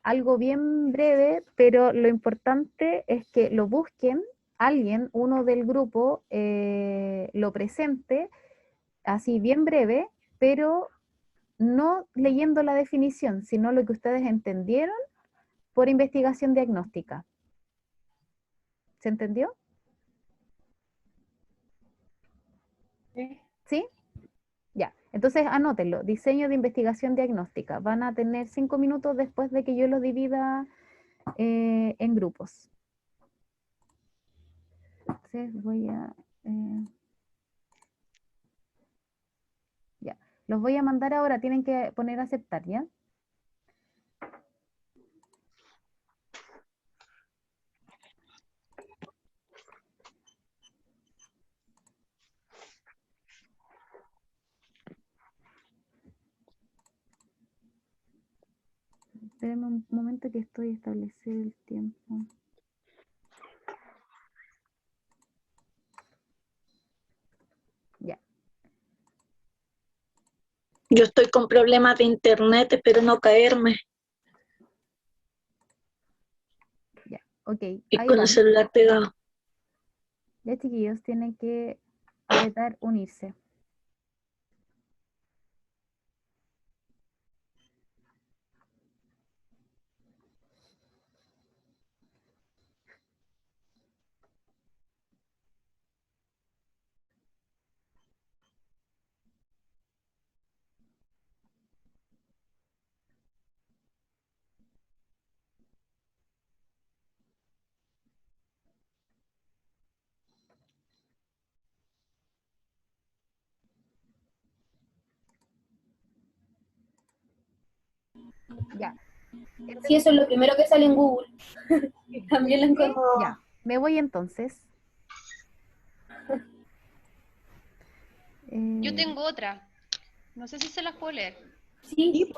Algo bien breve, pero lo importante es que lo busquen, alguien, uno del grupo, lo presente, así bien breve, pero no leyendo la definición, sino lo que ustedes entendieron por investigación diagnóstica. ¿Se entendió? ¿Sí? Ya. Entonces anótenlo. Diseño de investigación diagnóstica. Van a tener 5 minutos después de que yo lo divida en grupos. Entonces voy a... ya. Los voy a mandar ahora. Tienen que poner a aceptar, ¿ya? Espérenme un momento que estoy a establecer el tiempo. Ya. Yo estoy con problemas de internet, espero no caerme. Ya, ok. Y Ahí con van. el celular pegado. Ya, chiquillos, tienen que apretar unirse. Ya. Sí, eso es lo primero que sale en Google. También lo encontré. Ya, me voy entonces. Yo tengo otra. No sé si se las puedo leer. Sí.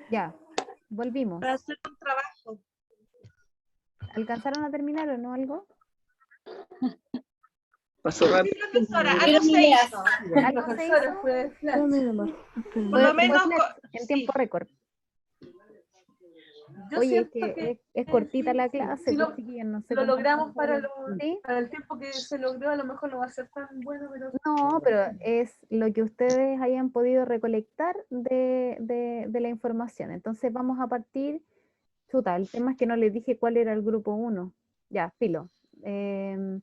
Ya, volvimos. Para hacer un trabajo. ¿Alcanzaron a terminar o no algo? Pasó rápido. Sí, profesora, algo Dieron se ideas. hizo. ¿Algo se Profesora, hizo? fue flash. Por lo menos, En tiempo récord. Yo Oye, es siento que es cortita la sí, clase, sí pues, lo, chiquillos, no sé lo cómo logramos para, ¿Sí? para el tiempo que se logró, a lo mejor no va a ser tan bueno, pero... No, pero es lo que ustedes hayan podido recolectar de la información. Entonces vamos a partir, chuta, el tema es que no les dije cuál era el grupo 1. Ya, filo. El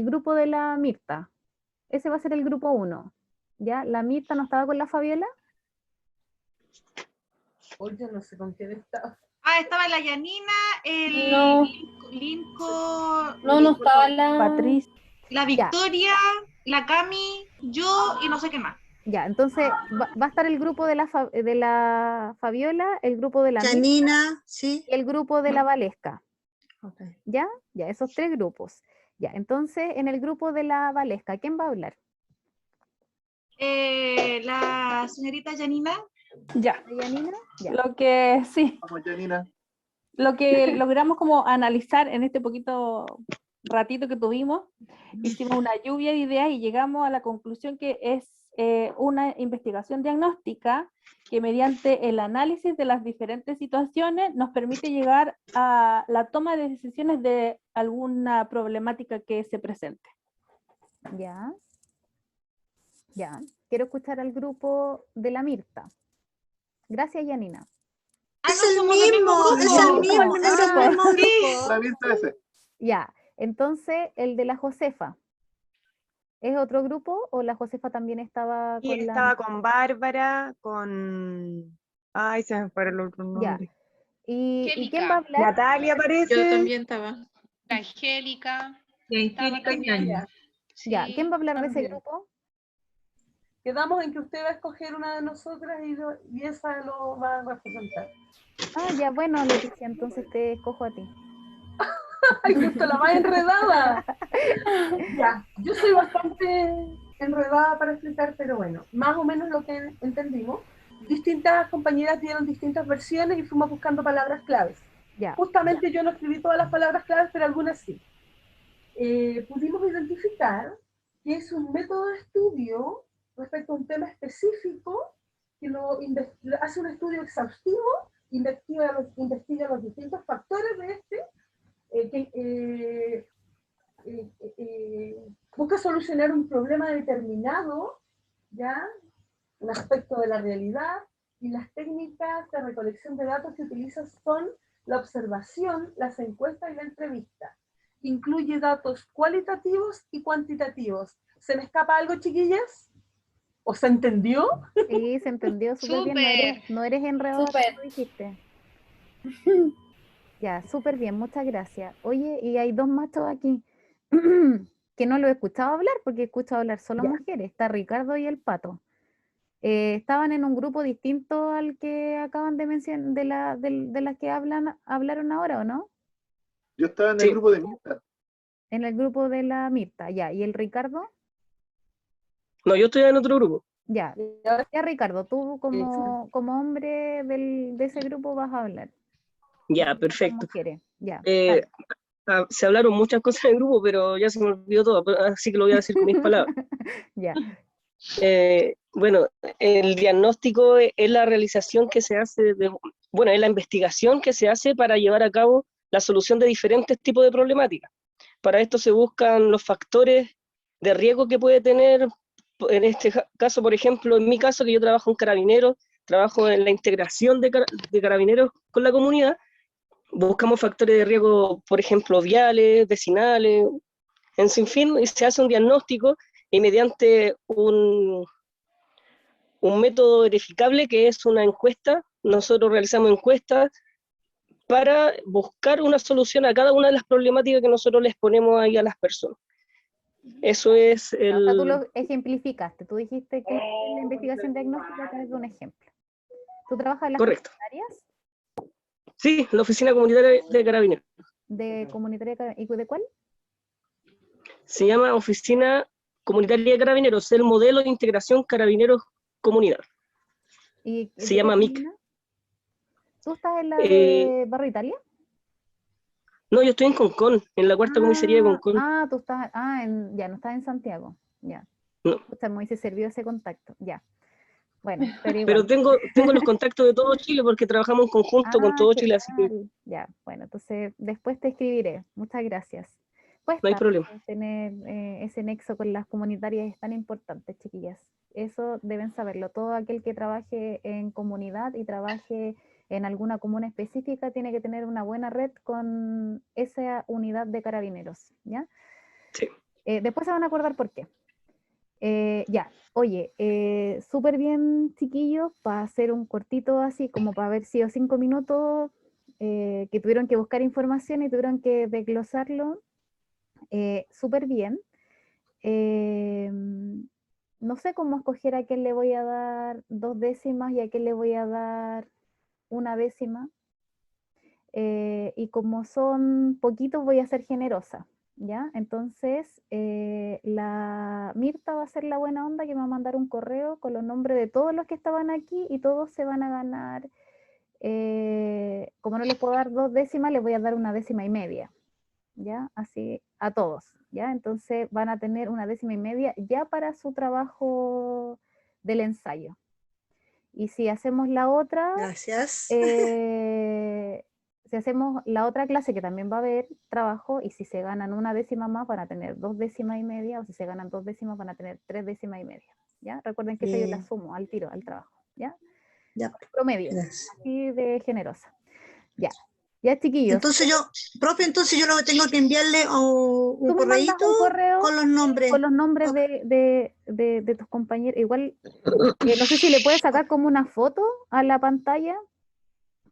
grupo de la Mirta, ese va a ser el grupo 1. ¿Ya? ¿La Mirta no estaba con la Fabiola? Oye, no sé con quién estaba. Ah, estaba la Yanina, el No. Linco, No estaba la... Patricia. la Victoria, la Cami, yo y no sé qué más. Ya, entonces va a estar el grupo de la Fabiola, el grupo de la Mirta Janina, sí. y el grupo de la Valesca. Okay. ¿Ya? Ya, esos 3 grupos. Ya, entonces en el grupo de la Valesca, ¿quién va a hablar? La señorita Yanina. Ya. ¿La Yanina? Ya. Lo que sí. Vamos, Janina. Lo que logramos como analizar en este poquito ratito que tuvimos, hicimos una lluvia de ideas y llegamos a la conclusión que es una investigación diagnóstica que mediante el análisis de las diferentes situaciones nos permite llegar a la toma de decisiones de alguna problemática que se presente. Ya. Ya. Quiero escuchar al grupo de la Mirta. Gracias, Yanina. Es el mismo, es el mismo, es el mismo grupo. La Mirta ese. Ya. Entonces, el de la Josefa. ¿Es otro grupo o la Josefa también estaba Y con estaba con Bárbara, con... Ay, se me fueron los otros Ya. nombres. ¿Y quién va a hablar? Natalia parece. Yo también estaba. La Angélica. Y Estaba también. Ya, ¿quién va a hablar de ese también. grupo? Quedamos en que usted va a escoger una de nosotras y esa lo va a representar. Ah, ya, bueno, Leticia, entonces te escojo a ti. ¡Ay, justo la más enredada! Ya, yo soy bastante enredada para explicar, pero bueno, más o menos lo que entendimos. Distintas compañeras dieron distintas versiones y fuimos buscando palabras claves. Ya. Justamente yo no escribí todas las palabras claves, pero algunas sí. Pudimos identificar que es un método de estudio respecto a un tema específico que hace un estudio exhaustivo, investiga los distintos factores de busca solucionar un problema determinado, ¿ya? Un aspecto de la realidad, y las técnicas de recolección de datos que utiliza son la observación, las encuestas y la entrevista. Incluye datos cualitativos y cuantitativos. ¿Se me escapa algo, chiquillas? ¿O se entendió? Sí, se entendió súper bien. No eres enredado, como dijiste. Ya, súper bien, muchas gracias. Oye, y hay 2 machos aquí que no lo he escuchado hablar porque he escuchado hablar solo mujeres. Está Ricardo y el Pato. Estaban en un grupo distinto al que acaban de mencionar, de las que hablaron ahora, ¿o no? Yo estaba en el grupo de Mirta. En el grupo de la Mirta, ya. ¿Y el Ricardo? No, yo estoy en otro grupo. Ya, ya Ricardo, tú como hombre de ese grupo vas a hablar. Ya, perfecto. Mujeres, ya. Se hablaron muchas cosas en el grupo, pero ya se me olvidó todo, así que lo voy a decir con mis palabras. Ya. Bueno, el diagnóstico es la realización que se hace, es la investigación que se hace para llevar a cabo la solución de diferentes tipos de problemáticas. Para esto se buscan los factores de riesgo que puede tener, en este caso, por ejemplo, en mi caso, que yo trabajo en Carabineros, trabajo en la integración de Carabineros con la comunidad. Buscamos factores de riesgo, por ejemplo, viales, vecinales, en sinfín, y se hace un diagnóstico y mediante un método verificable que es una encuesta. Nosotros realizamos encuestas para buscar una solución a cada una de las problemáticas que nosotros les ponemos ahí a las personas. Eso es el... O sea, tú lo ejemplificaste, tú dijiste que la investigación diagnóstica es un ejemplo. ¿Tú trabajas en las comunitarias? Sí, la oficina comunitaria de Carabineros. ¿De comunitaria y de cuál? Se llama Oficina Comunitaria de Carabineros, el modelo de integración Carabineros Comunidad. ¿Y Se llama MIC. ¿Tú estás en la Eh, de Barrio Italia? No, yo estoy en Concón, en la cuarta comisaría de Concón. Tú estás, ya no estás en Santiago, ya. No. Pucha, me hubiese servido ese contacto, ya. Bueno, pero igual. Pero tengo los contactos de todo Chile porque trabajamos en conjunto con todo Chile, así que genial. Ya, bueno, entonces después te escribiré. Muchas gracias. Pues no hay problema. tener ese nexo con las comunitarias es tan importante, chiquillas. Eso deben saberlo. Todo aquel que trabaje en comunidad y trabaje en alguna comuna específica tiene que tener una buena red con esa unidad de carabineros, ¿ya? Sí. Después se van a acordar por qué. Ya, oye, súper bien, chiquillos, para hacer un cortito así, como para haber sido 5 minutos, que tuvieron que buscar información y tuvieron que desglosarlo, súper bien. No sé cómo escoger a quién le voy a dar 2 décimas y a quién le voy a dar 1 décima. Y como son poquitos, voy a ser generosa. ¿Ya? Entonces, la Mirta va a ser la buena onda que me va a mandar un correo con los nombres de todos los que estaban aquí y todos se van a ganar, como no les puedo dar 2 décimas, les voy a dar 1 décima y media, ¿ya? Así a todos, ¿ya? Entonces van a tener 1 décima y media ya para su trabajo del ensayo. Y si hacemos la otra... Gracias. Si hacemos la otra clase, que también va a haber trabajo, y si se ganan 1 décima más, van a tener 2 décimas y media, o si se ganan 2 décimas, van a tener 3 décimas y media, ¿ya? Recuerden que eso yo la sumo al tiro, al trabajo, ¿ya? Ya. Promedio, así de generosa. Ya, ya, chiquillos. Entonces profe, yo lo tengo que enviarle un correíto con los nombres. Con los nombres de tus compañeros. Igual, no sé si le puedes sacar como una foto a la pantalla,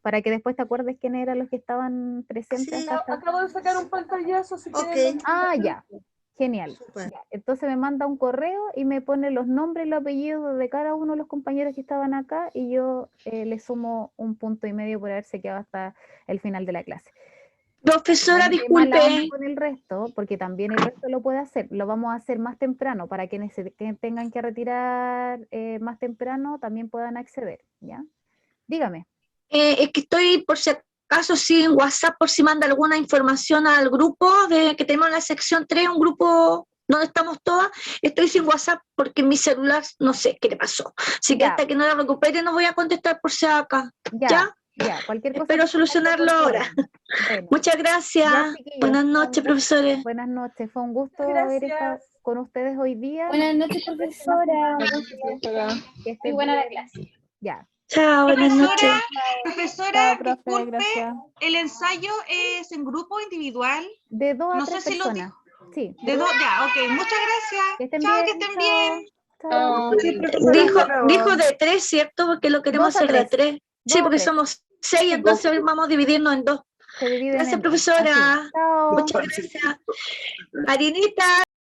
para que después te acuerdes quién eran los que estaban presentes. Sí, acabo de sacar un pantallazo. Si ya, genial. Ya, entonces me manda un correo y me pone los nombres y los apellidos de cada uno de los compañeros que estaban acá y yo le sumo 1,5 puntos por haberse quedado hasta el final de la clase. Profesora, disculpe. Con el resto, porque también el resto lo puede hacer, lo vamos a hacer más temprano, para quienes que tengan que retirar más temprano también puedan acceder, ¿ya? Dígame. Es que estoy, por si acaso, en WhatsApp, por si manda alguna información al grupo que tenemos en la sección 3, un grupo donde estamos todas. Estoy sin WhatsApp porque mi celular no sé qué le pasó. Así que hasta que no la recupere no voy a contestar por si acá. ¿Ya? Cualquier cosa. Espero solucionarlo ahora. Bueno. Muchas gracias. Buenas noches, profesores. Buenas noches. Fue un gusto haber estado con ustedes hoy día. Buenas noches, profesora. Que esté muy buena la clase. Ya. Chao, buenas noches. Profesora, Chao, profe, disculpe, gracias. ¿el ensayo es en grupo o individual? De 2 a No 3 sé si lo personas. Sí. De 2, ya, ok, muchas gracias. Que estén Chao, bien, que estén bien. Dijo de 3, ¿cierto? Porque lo queremos 2 a hacer de 3. 2 Sí, a porque 3. somos 6, entonces vamos a dividirnos en 2. Se dividen Gracias, en 2. profesora. Chao. Muchas gracias. Marinita,